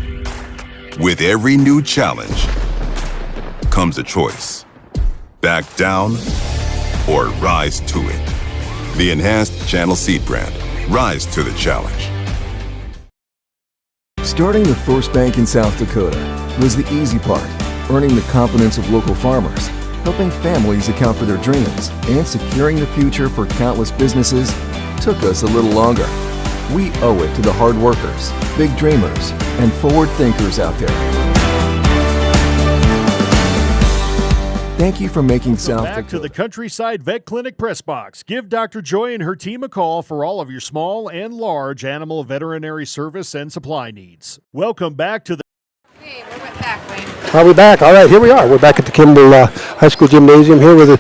With every new challenge comes a choice. Back down or rise to it. The enhanced Channel Seed brand. Rise to the challenge. Starting the first bank in South Dakota was the easy part, earning the confidence of local farmers, helping families account for their dreams, and securing the future for countless businesses took us a little longer. We owe it to the hard workers, big dreamers, and forward thinkers out there. Thank you for making South Dakota. Back to the Countryside Vet Clinic press box. Give Dr. Joy and her team a call for all of your small and large animal veterinary service and supply needs. Welcome back to the... Hey, we're back, Wayne. Are we back? All right, here we are. We're back at the Kimball High School Gymnasium here with the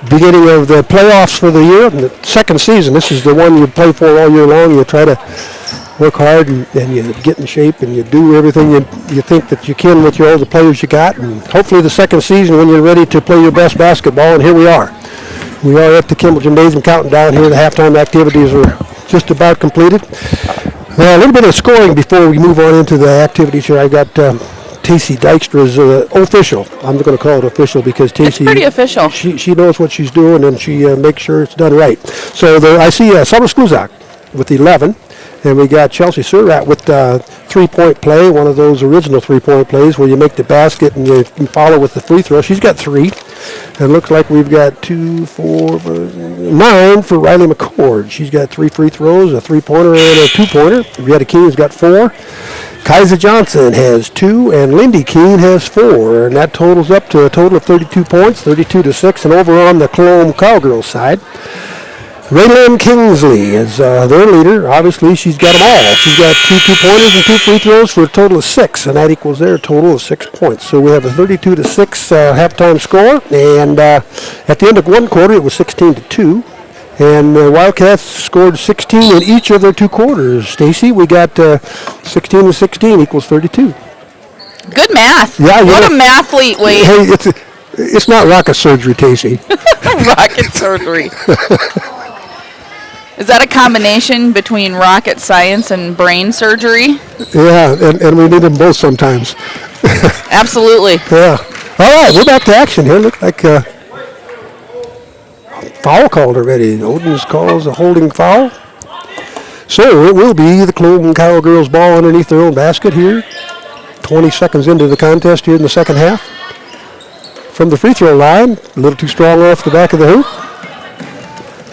beginning of the playoffs for the year. The second season. This is the one you play for all year long. You try to work hard and you get in shape and you do everything you think that you can with all the players you got. And hopefully the second season when you're ready to play your best basketball. And here we are. We are at the Kimball Gymnasium counting down here. The halftime activities are just about completed. A little bit of scoring before we move on into the activities here. I got Tacey Dykstra's official. I'm going to call it official because Tacey... It's pretty official. She knows what she's doing and she makes sure it's done right. So I see Summer Skluzak with 11. And we got Chelsea Surratt with three-point play, one of those original three-point plays where you make the basket and you follow with the free throw. She's got 3. And it looks like we've got 2, 4, 9 for Riley McCord. She's got 3 free throws, a three-pointer and a two-pointer. Brietta Keene's got 4. Kaiser Johnson has 2, and Lindy Keene has 4. And that totals up to a total of 32 points, 32-6. And over on the Colome Cowgirls side, Raylyn Kingsley is their leader. Obviously, she's got them all. She's got 2 two-pointers and 2 free throws for a total of 6, and that equals their total of 6 points. So we have a 32-6 halftime score, and at the end of one quarter, it was 16-2. And Wildcats scored 16 in each of their 2 quarters. Stacy, we got 16-16 equals 32. Good math. Yeah, what a mathlete, Wade. Hey, it's not rocket surgery, Tacey. Rocket surgery. Is that a combination between rocket science and brain surgery? Yeah, and we need them both sometimes. Absolutely. Yeah. All right, we're back to action here. Looks like foul called already. Odins calls a holding foul. So it will be the Colome Cowgirls ball underneath their own basket here. 20 seconds into the contest here in the second half. From the free throw line, a little too strong off the back of the hoop.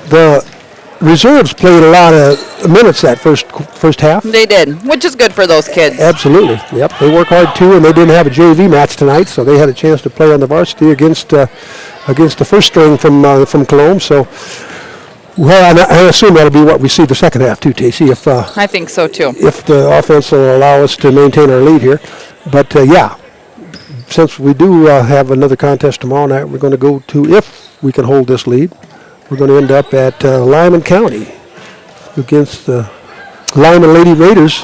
The reserves played a lot of minutes that first half. They did, which is good for those kids. Absolutely. Yep, they work hard too, and they didn't have a JV match tonight, so they had a chance to play on the varsity against the first string from Colome. So, well, I assume that'll be what we see the second half too, Tacey. I think so too. If the offense will allow us to maintain our lead here, but yeah. Since we do have another contest tomorrow night, we're going to go to, if we can hold this lead, we're going to end up at Lyman County against the Lyman Lady Raiders.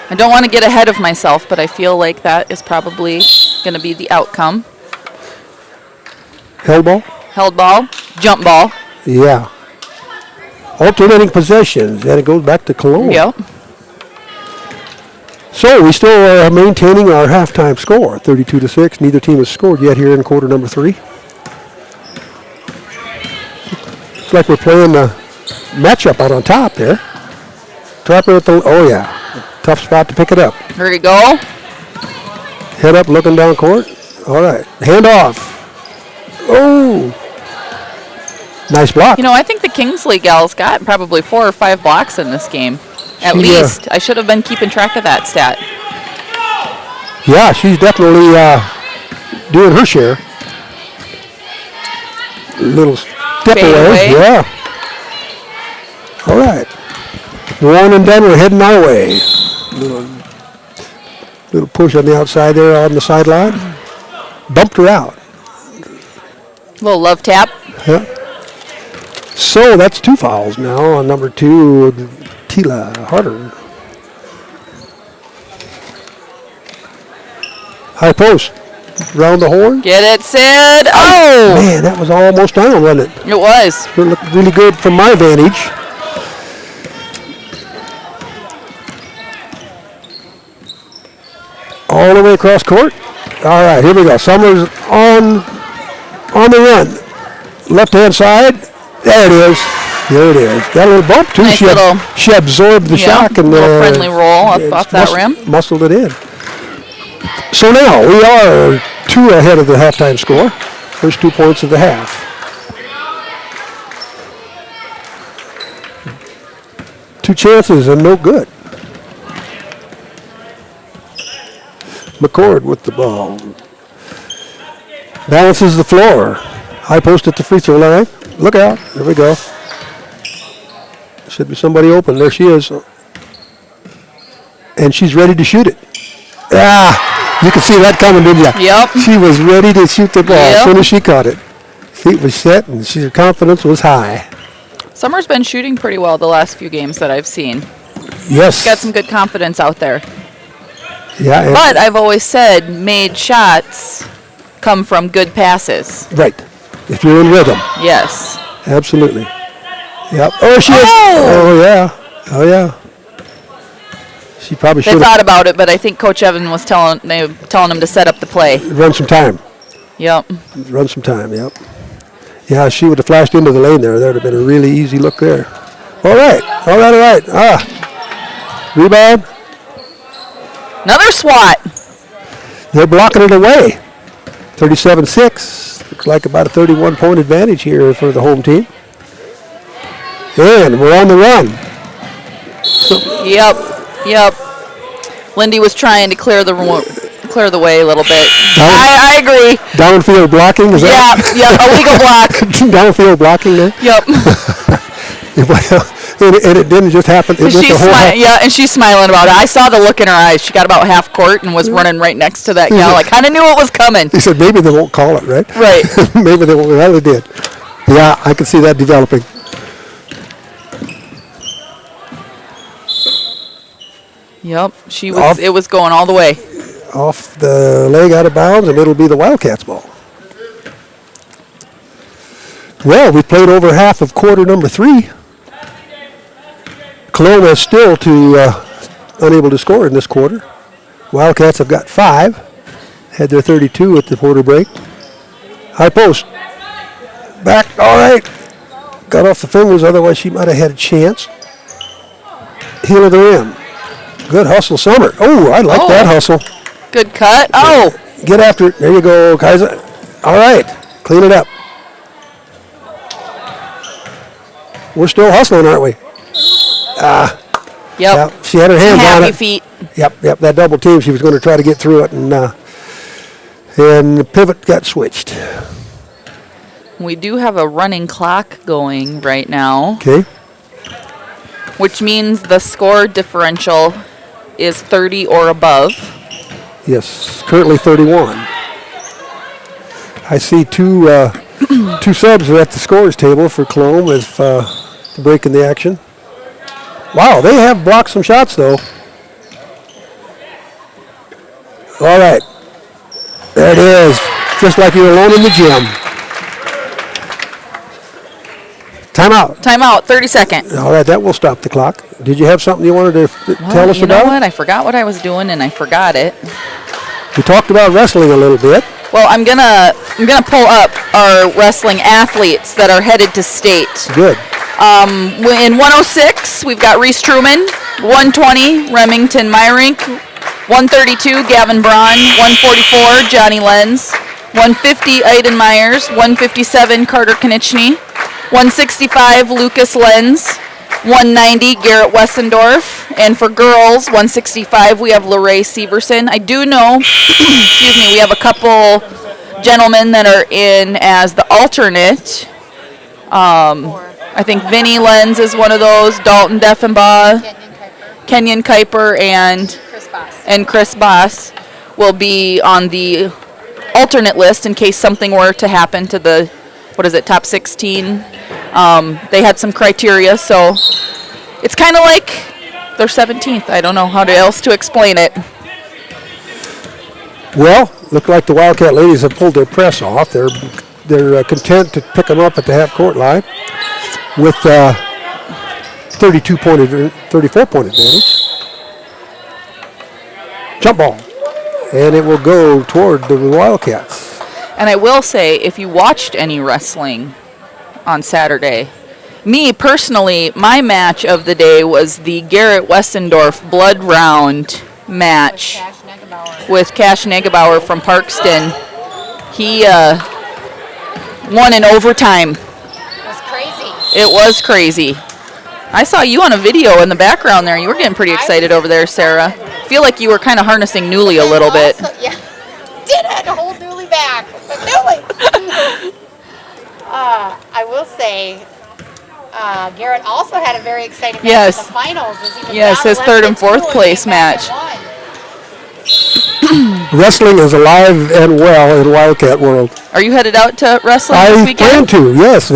I don't want to get ahead of myself, but I feel like that is probably going to be the outcome. Held ball? Held ball, jump ball. Yeah. Alternating possessions, and it goes back to Colome. Yep. So we still are maintaining our halftime score, 32-6. Neither team has scored yet here in quarter number 3. It's like we're playing a matchup out on top there. Trapper at the, oh yeah, tough spot to pick it up. Here we go. Head up, looking down court. All right, hand off. Oh, nice block. You know, I think the Kingsley gals got probably 4 or 5 blocks in this game. At least. I should have been keeping track of that stat. Yeah, she's definitely doing her share. Little step away. Yeah. All right. One and done. We're heading our way. Little push on the outside there on the sideline. Bumped her out. Little love tap. Yeah. So that's 2 fouls now on number 2, Tila Harder. High post. Round the horn. Get it, Sid. Oh! Man, that was almost down, wasn't it? It was. It looked really good from my vantage. All the way across court. All right, here we go. Summers on the run. Left-hand side. There it is. There it is. Got a little bump, too. Nice She absorbed the shock. And little friendly roll up off that rim. Muscled it in. So now we are 2 ahead of the halftime score. First 2 points of the half. Two chances and no good. McCord with the ball. Balances the floor. High post at the free throw line. Look out. There we go. Should be somebody open. There she is. And she's ready to shoot it. You could see that coming, didn't you? Yep. She was ready to shoot the ball as soon as she caught it. Feet was set and her confidence was high. Summer's been shooting pretty well the last few games that I've seen. Yes. Got some good confidence out there. Yeah. But I've always said made shots come from good passes. Right. If you're in rhythm. Yes. Absolutely. Yep. Oh, she is. Oh, yeah. Oh, yeah. She probably should They have thought about it, but I think Coach Evan was telling them to set up the play. run some time. Yep. Run some time, yep. Yeah, she would have flashed into the lane there. That would have been a really easy look there. All right. Rebound. Another swat. They're blocking it away. 37-6. Looks like about a 31-point advantage here for the home team. And we're on the run. Yep. Lindy was trying to clear the way a little bit. I agree. Downfield blocking, is that? Yeah, illegal block. Downfield blocking there? Yep. And it didn't just happen. It went the whole half. And she's smiling about it. I saw the look in her eyes. She got about half court and was running right next to that gal. I kind of knew it was coming. He said maybe they won't call it, right? Right. Maybe they won't. Well, they did. Yeah, I can see that developing. Yep, it was going all the way. Off the leg, out of bounds, and it'll be the Wildcats ball. Well, we played over half of quarter number 3. Colome is still unable to score in this quarter. Wildcats have got 5. Had their 32 at the quarter break. High post. Back, all right. Got off the fingers, otherwise she might have had a chance. Heel of the rim. Good hustle, Summer. Oh, I like that hustle. Good cut. Oh. Get after it. There you go, Kaiser. All right. Clean it up. We're still hustling, aren't we? Yep. Yeah, she had her hands on it. Happy feet. Yep. That double team, she was going to try to get through it, and the pivot got switched. We do have a running clock going right now. Okay. Which means the score differential is 30 or above. Yes, currently 31. I see two subs are at the scorers table for Colome as breaking the action. Wow, they have blocked some shots though. All right, there it is, just like you're alone in the gym. Timeout, 30 seconds. All right, that will stop the clock. Did you have something you wanted to tell us about? You know what? I forgot what I was doing, and I forgot it. We talked about wrestling a little bit. Well, I'm gonna pull up our wrestling athletes that are headed to state. Good. In 106, we've got Reese Truman. 120, Remington Myrink. 132, Gavin Braun. 144, Johnny Lenz. 150, Aiden Myers. 157, Carter Konieczny. 165, Lucas Lenz. 190, Garrett Wessendorf. And for girls, 165, we have Lorraine Severson. I do know, we have a couple gentlemen that are in as the alternate. I think Vinny Lenz is one of those, Dalton Deffenbaugh. Kenyon Kuiper and Chris Boss will be on the alternate list in case something were to happen to the, top 16. They had some criteria, so it's kind of like they're 17th. I don't know how else to explain it. Well, look like the Wildcat ladies have pulled their press off. They're content to pick them up at the half-court line with 34-point advantage. Jump ball, and it will go toward the Wildcats. And I will say, if you watched any wrestling on Saturday, me personally, my match of the day was the Garrett Westendorf Blood Round match with Cash Negebauer from Parkston. He won in overtime. It was crazy. I saw you on a video in the background there. You were getting pretty excited over there, Sarah. I feel like you were kind of harnessing Newly a little bit. Yeah, did have to hold Newly back. Newly. I will say, Garrett also had a very exciting match in the finals. Yes, his third and fourth place match. Wrestling is alive and well in Wildcat world. Are you headed out to wrestling this weekend? I plan to. Yes.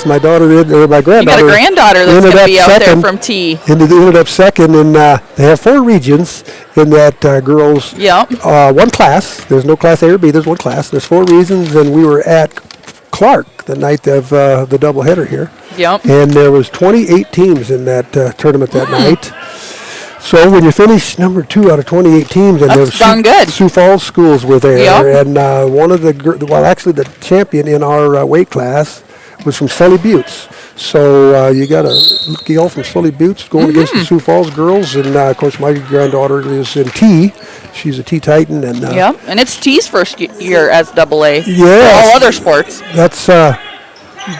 My daughter did, or my granddaughter. You got a granddaughter that's going to be out there from T. Ended up second, and they have 4 regions in that girls. Yep. One class. There's no class A or B. There's one class. There's 4 regions, and we were at Clark the night of the doubleheader here. Yep. And there was 28 teams in that tournament that night. So when you finish number 2 out of 28 teams, and that's darn good. Sioux Falls schools were there, and one of the actually the champion in our weight class was from Sully Buttes. So you got a girl from Sully Buttes going against the Sioux Falls girls, and of course my granddaughter is in T. She's a T Titan, and and it's T's first year as AA. Yeah, all other sports. That's.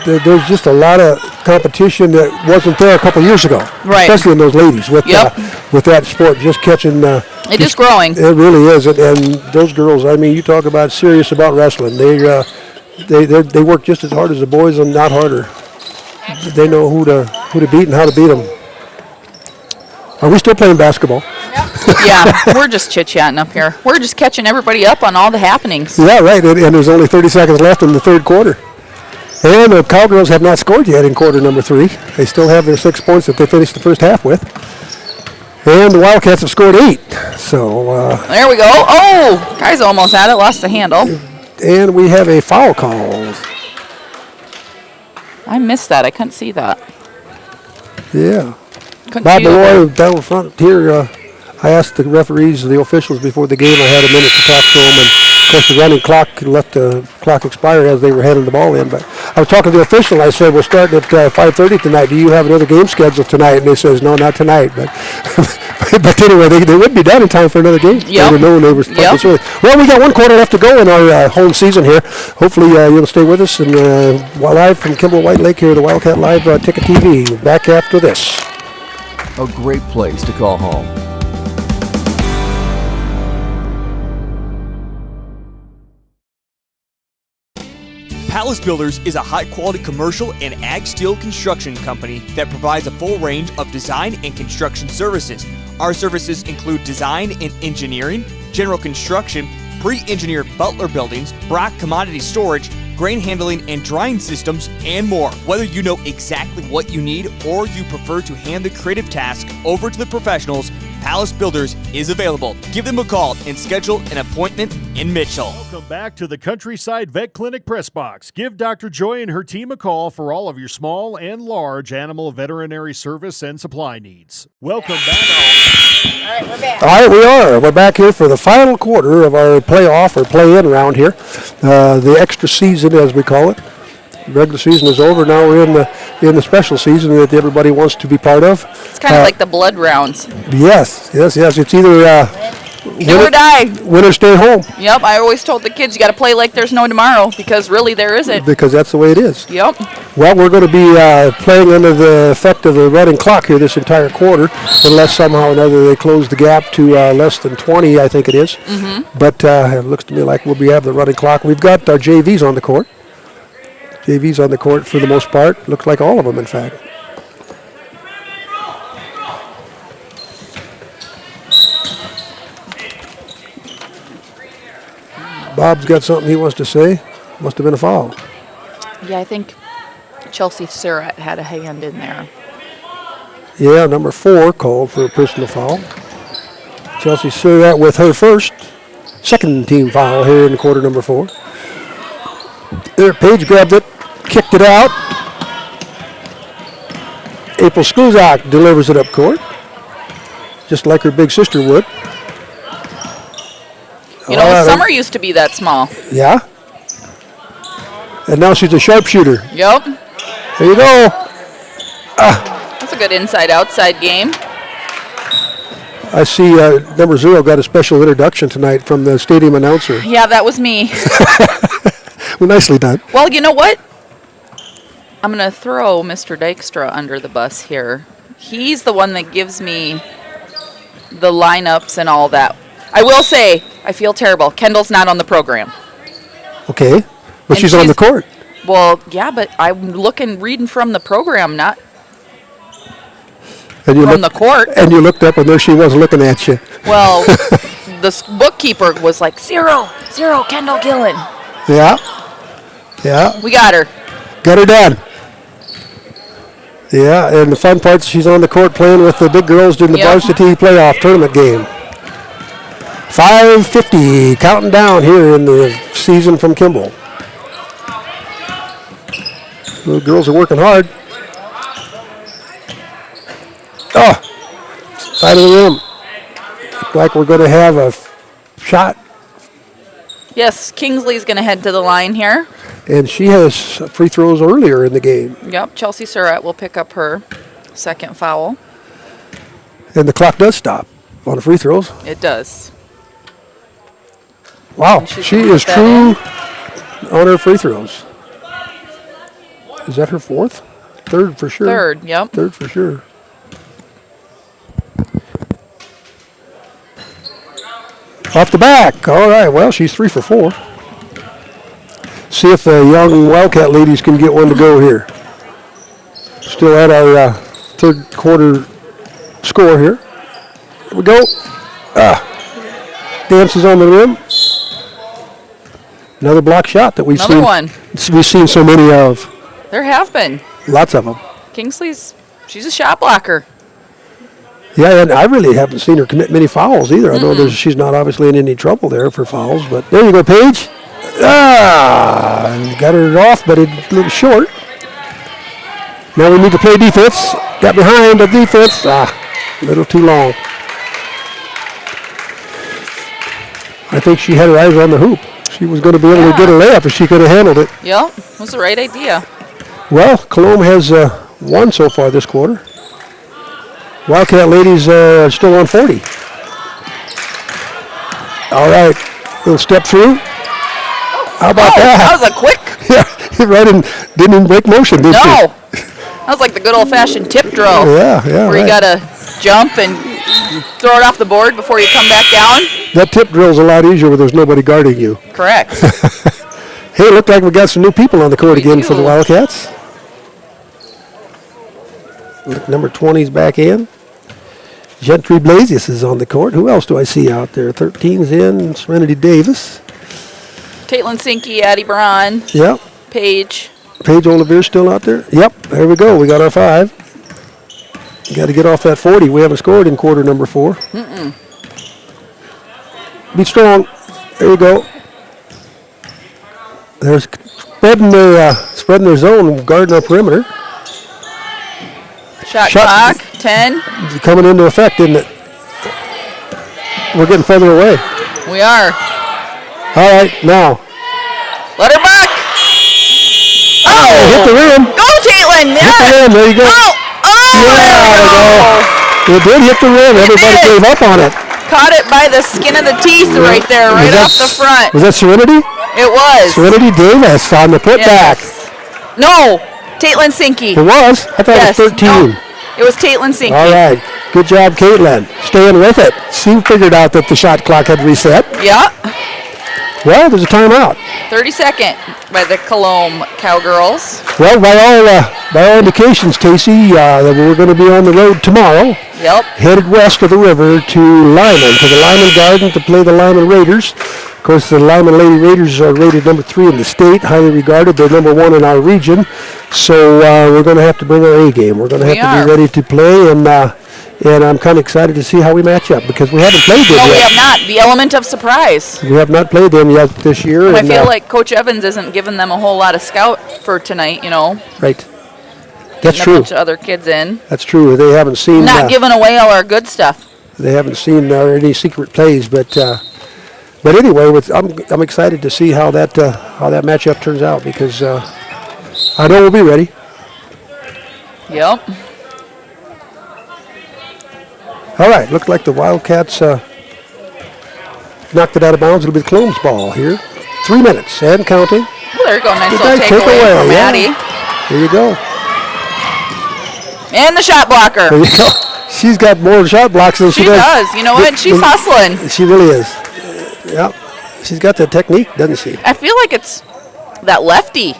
There's just a lot of competition that wasn't there a couple years ago, right? Especially in those ladies with that sport just catching. It is growing. It really is, and those girls. I mean, you talk about serious about wrestling. They work just as hard as the boys, and not harder. They know who to beat and how to beat them. Are we still playing basketball? Yeah, we're just chit-chatting up here. We're just catching everybody up on all the happenings. Yeah, right. And there's only 30 seconds left in the third quarter. And the Cowgirls have not scored yet in quarter number 3. They still have their 6 points that they finished the first half with. And the Wildcats have scored 8. So there we go. Oh, guys almost had it, lost the handle. And we have a foul call. I missed that. I couldn't see that. Yeah. Bob Malloy down front here. I asked the referees, the officials before the game. I had a minute to talk to them, and of course the running clock let the clock expire as they were handing the ball in. But I was talking to the official. I said, "We're starting at 5:30 tonight. Do you have another game scheduled tonight?" And they says, "No, not tonight." But but anyway, they would be done in time for another game. Yep. They were knowing they were starting early. Well, we got 1 quarter left to go in our home season here. Hopefully you'll stay with us. And live from Kimball White Lake here, the Wildcat Live Ticket TV. Back after this. A great place to call home. Palace Builders is a high-quality commercial and ag steel construction company that provides a full range of design and construction services. Our services include design and engineering, general construction, pre-engineered Butler buildings, Brock commodity storage, grain handling and drying systems, and more. Whether you know exactly what you need or you prefer to hand the creative task over to the professionals, Palace Builders is available. Give them a call and schedule an appointment in Mitchell. Welcome back to the Countryside Vet Clinic Press Box. Give Dr. Joy and her team a call for all of your small and large animal veterinary service and supply needs. Welcome back. All right, we're back. All right, we are. We're back here for the final quarter of our playoff or play-in round here. The extra season, as we call it. Regular season is over. Now we're in the special season that everybody wants to be part of. It's kind of like the blood rounds. Yes. It's either do or die. Win or stay home. Yep, I always told the kids you got to play like there's no tomorrow because really there isn't. Because that's the way it is. Yep. Well, we're going to be playing under the effect of the running clock here this entire quarter, unless somehow or another they close the gap to less than 20, I think it is. Mm-hmm. But it looks to me like we'll have the running clock. We've got our JVs on the court. JV's on the court for the most part. Looks like all of them, in fact. Bob's got something he wants to say. Must have been a foul. Yeah, I think Chelsea Surratt had a hand in there. Yeah, number 4 called for a personal foul. Chelsea Surratt with her second team foul here in quarter number 4. There, Page grabbed it, kicked it out. April Skuzak delivers it up court, just like her big sister would. You know, Summer used to be that small. Yeah. And now she's a sharpshooter. Yep. There you go. That's a good inside-outside game. I see number 0 got a special introduction tonight from the stadium announcer. Yeah, that was me. Well, nicely done. Well, you know what? I'm going to throw Mr. Dykstra under the bus here. He's the one that gives me the lineups and all that. I will say, I feel terrible. Kendall's not on the program. Okay. But she's on the court. Well, yeah, but I'm reading from the program, not from the court. And you looked up, and there she was looking at you. Well, the bookkeeper was like, 0, Kendall Gillen. Yeah. Yeah. We got her. Got her done. Yeah, and the fun part, she's on the court playing with the big girls in the varsity playoff tournament game. 5:50, counting down here in the season from Kimball. The girls are working hard. Oh, side of the rim. Looks like we're going to have a shot. Yes, Kingsley's going to head to the line here. And she has free throws earlier in the game. Yep, Chelsea Surratt will pick up her second foul. And the clock does stop on the free throws. It does. Wow, she is true on her free throws. Is that her 4th? 3rd for sure. 3rd, yep. 3rd for sure. Off the back. All right, well, she's 3 for 4. See if the young Wildcat ladies can get one to go here. Still at our 3rd quarter score here. Here we go. Dances on the rim. Another block shot that we've seen so many of. There have been. Lots of them. She's a shot blocker. Yeah, and I really haven't seen her commit many fouls either. I know she's not obviously in any trouble there for fouls, but there you go, Paige. Got her off, but it's a little short. Now we need to play defense. Got behind the defense. A little too long. I think she had her eyes on the hoop. She was going to be able to get a layup if she could have handled it. Yep, it was the right idea. Well, Colome has won so far this quarter. Wildcat ladies are still on 40. All right, little step through. How about that? That was a quick. Yeah, right in, didn't even break motion, did she? No. That was like the good old-fashioned tip drill. Yeah. Where you got to jump and throw it off the board before you come back down. That tip drill's a lot easier when there's nobody guarding you. Correct. Hey, it looked like we got some new people on the court again for the Wildcats. Number 20's back in. Gentry Blasius is on the court. Who else do I see out there? 13's in. Serenity Davis. Caitlin Sinke, Addie Braun. Yep. Paige Oliver's still out there. Yep, there we go. We got our 5. Got to get off that 40. We haven't scored in quarter number 4. Be strong. There you go. They're spreading their zone, guarding our perimeter. Shot clock, 10. Coming into effect, isn't it? We're getting further away. We are. All right, now. Let her buck. Oh! Hit the rim. Go, Caitlin. Hit the rim. There you go. Oh! It did hit the rim. Everybody gave up on it. Caught it by the skin of the teeth right there, right off the front. Was that Serenity? It was. Serenity Davis on the putback. No, Caitlin Sinke. It was? I thought it was 13. No, it was Caitlin Sinke. All right. Good job, Caitlin. Staying with it. She figured out that the shot clock had reset. Yeah. Well, there's a timeout. 32nd by the Colome Cowgirls. Well, by all indications, Casey, that we're going to be on the road tomorrow. Yep. Headed west of the river to Lyman, to the Lyman Garden to play the Lyman Raiders. Of course, the Lima Lady Raiders are rated number 3 in the state, highly regarded. They're number 1 in our region. So we're going to have to bring our A game. We're going to have to be ready to play, and I'm kind of excited to see how we match up because we haven't played them yet. No, we have not. The element of surprise. We have not played them yet this year. And I feel like Coach Evans isn't giving them a whole lot of scout for tonight, Right. That's Getting true. a bunch of other kids in. That's true. They haven't seen. Not giving away all our good stuff. They haven't seen any secret plays, but anyway, I'm excited to see how that matchup turns out because I know we'll be ready. Yep. All right, looks like the Wildcats knocked it out of bounds. It'll be the Colome's ball here. 3 minutes and counting. Well, there you go. Nice Good little night, takeaway from yeah. Maddie. There you go. And the shot blocker. There you go. She's got more shot blocks than she does. She does. You know what? She's hustling. She really is. Yeah. She's got the technique, doesn't she? I feel like it's that lefty.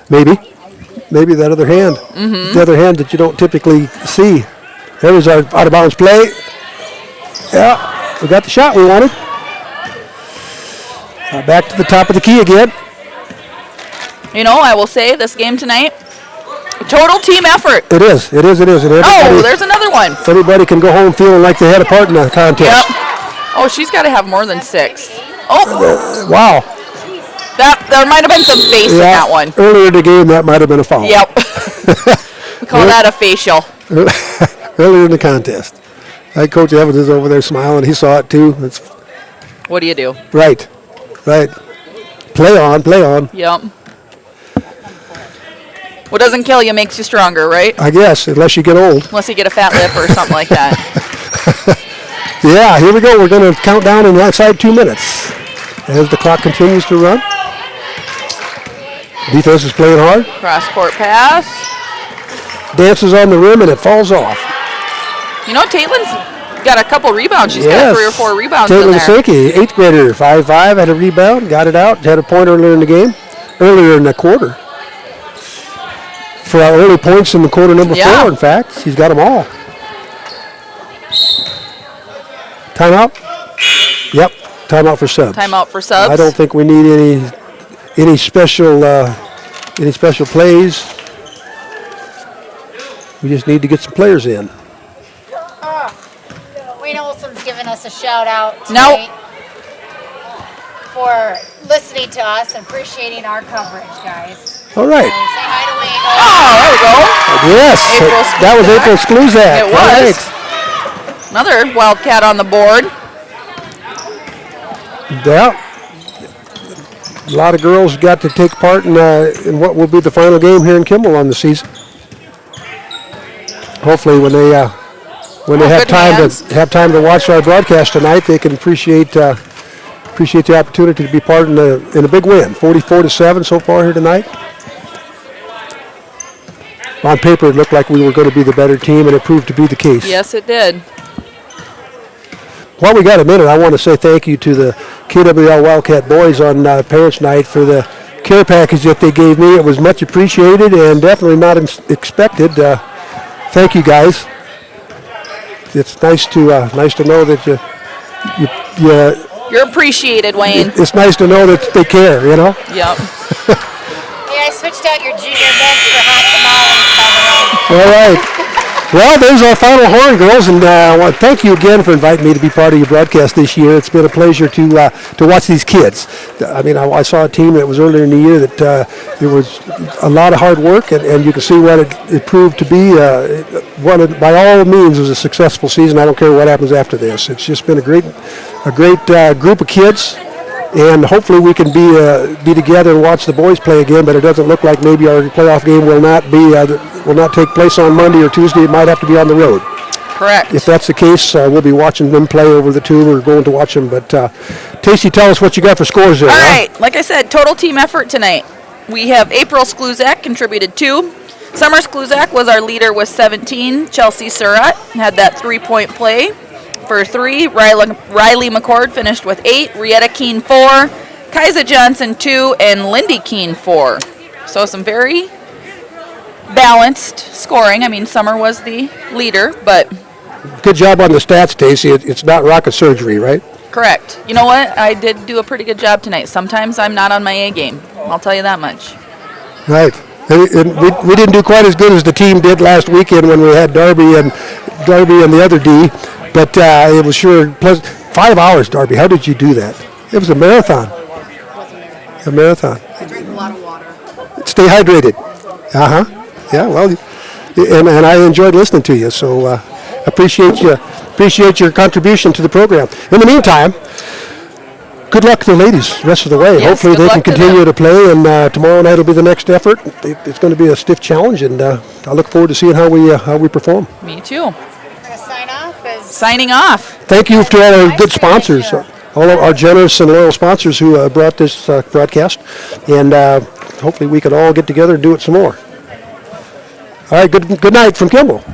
Maybe. Maybe that other hand. Mm-hmm. The other hand that you don't typically see. There was our out of bounds play. Yeah. We got the shot we wanted. Back to the top of the key again. I will say this game tonight, total team effort. It is. And There's another one. Everybody can go home feeling like they had a part in the contest. Yep. Oh, she's got to have more than 6. Oh. Wow. There might have been some face in that one. Earlier in the game, that might have been a foul. Yep. We call that a facial. Earlier in the contest. Coach Evans is over there smiling. He saw it too. What do you do? Right. Play on. Yep. What doesn't kill you makes you stronger, right? I guess, unless you get old. Unless you get a fat lip or something like that. Yeah, here we go. We're going to count down in outside 2 minutes as the clock continues to run. Defense is playing hard. Cross-court pass. Dances on the rim, and it falls off. Taitlin's got a couple rebounds. She's got 3 or 4 rebounds in there. Caitlin Sinke, 8th grader, 5'5", had a rebound, got it out, had a point earlier in the quarter. For our early points in the quarter number 4, in fact. She's got them all. Timeout? Yep, timeout for subs. I don't think we need any special plays. We just need to get some players in. Wayne Olson's giving us a shout out tonight for listening to us and appreciating our coverage, guys. All right. Say hi to Wayne. There we go. Yes, that was April Skluzak. It was. Another Wildcat on the board. Yeah. A lot of girls got to take part in what will be the final game here in Kimball on the season. Hopefully, when they have time to watch our broadcast tonight, they can appreciate the opportunity to be part in a big win. 44-7 so far here tonight. On paper, it looked like we were going to be the better team, and it proved to be the case. Yes, it did. While we got a minute, I want to say thank you to the KWL Wildcat boys on Parents' Night for the care package that they gave me. It was much appreciated and definitely not expected. Thank you, guys. It's nice to know that you're appreciated, Wayne. It's nice to know that they care, Yep. Hey, I switched out your junior mints for hot tamales, by the way. All right. Well, there's our final horn, girls, and I want to thank you again for inviting me to be part of your broadcast this year. It's been a pleasure to watch these kids. I mean, I saw a team that was earlier in the year that there was a lot of hard work, and you can see what it proved to be. By all means, was a successful season. I don't care what happens after this. It's just been a great group of kids. And hopefully we can be together and watch the boys play again. But it doesn't look like maybe our playoff game will not take place on Monday or Tuesday. It might have to be on the road. Correct. If that's the case, we'll be watching them play over the tube or going to watch them. But Tacey, tell us what you got for scores there. All right. Like I said, total team effort tonight. We have April Skluzak contributed 2. Summer Skluzak was our leader with 17. Chelsea Surratt had that 3-point play for 3. Riley McCord finished with 8. Rietta Keene 4. Kaisa Johnson 2. And Lindy Keene 4. So some very balanced scoring. I mean, Summer was the leader, but good job on the stats, Stacey. It's not rocket surgery, right? Correct. You know what? I did do a pretty good job tonight. Sometimes I'm not on my A game. I'll tell you that much. Right. And we didn't do quite as good as the team did last weekend when we had Darby and the other D, but it was sure pleasant. 5 hours, Darby. How did you do that? It was a marathon. A marathon. I drink a lot of water. Stay hydrated. Yeah. Well, and I enjoyed listening to you. So appreciate your contribution to the program. In the meantime, good luck to the ladies the rest of the way. Yes, hopefully they can continue to play, and tomorrow night will be the next effort. It's going to be a stiff challenge, and I look forward to seeing how we perform. Me too. We're going to sign off. Signing off. Thank you to all our good sponsors, all of our generous and loyal sponsors who brought this broadcast, and hopefully we can all get together and do it some more. All right, good night from Kimball.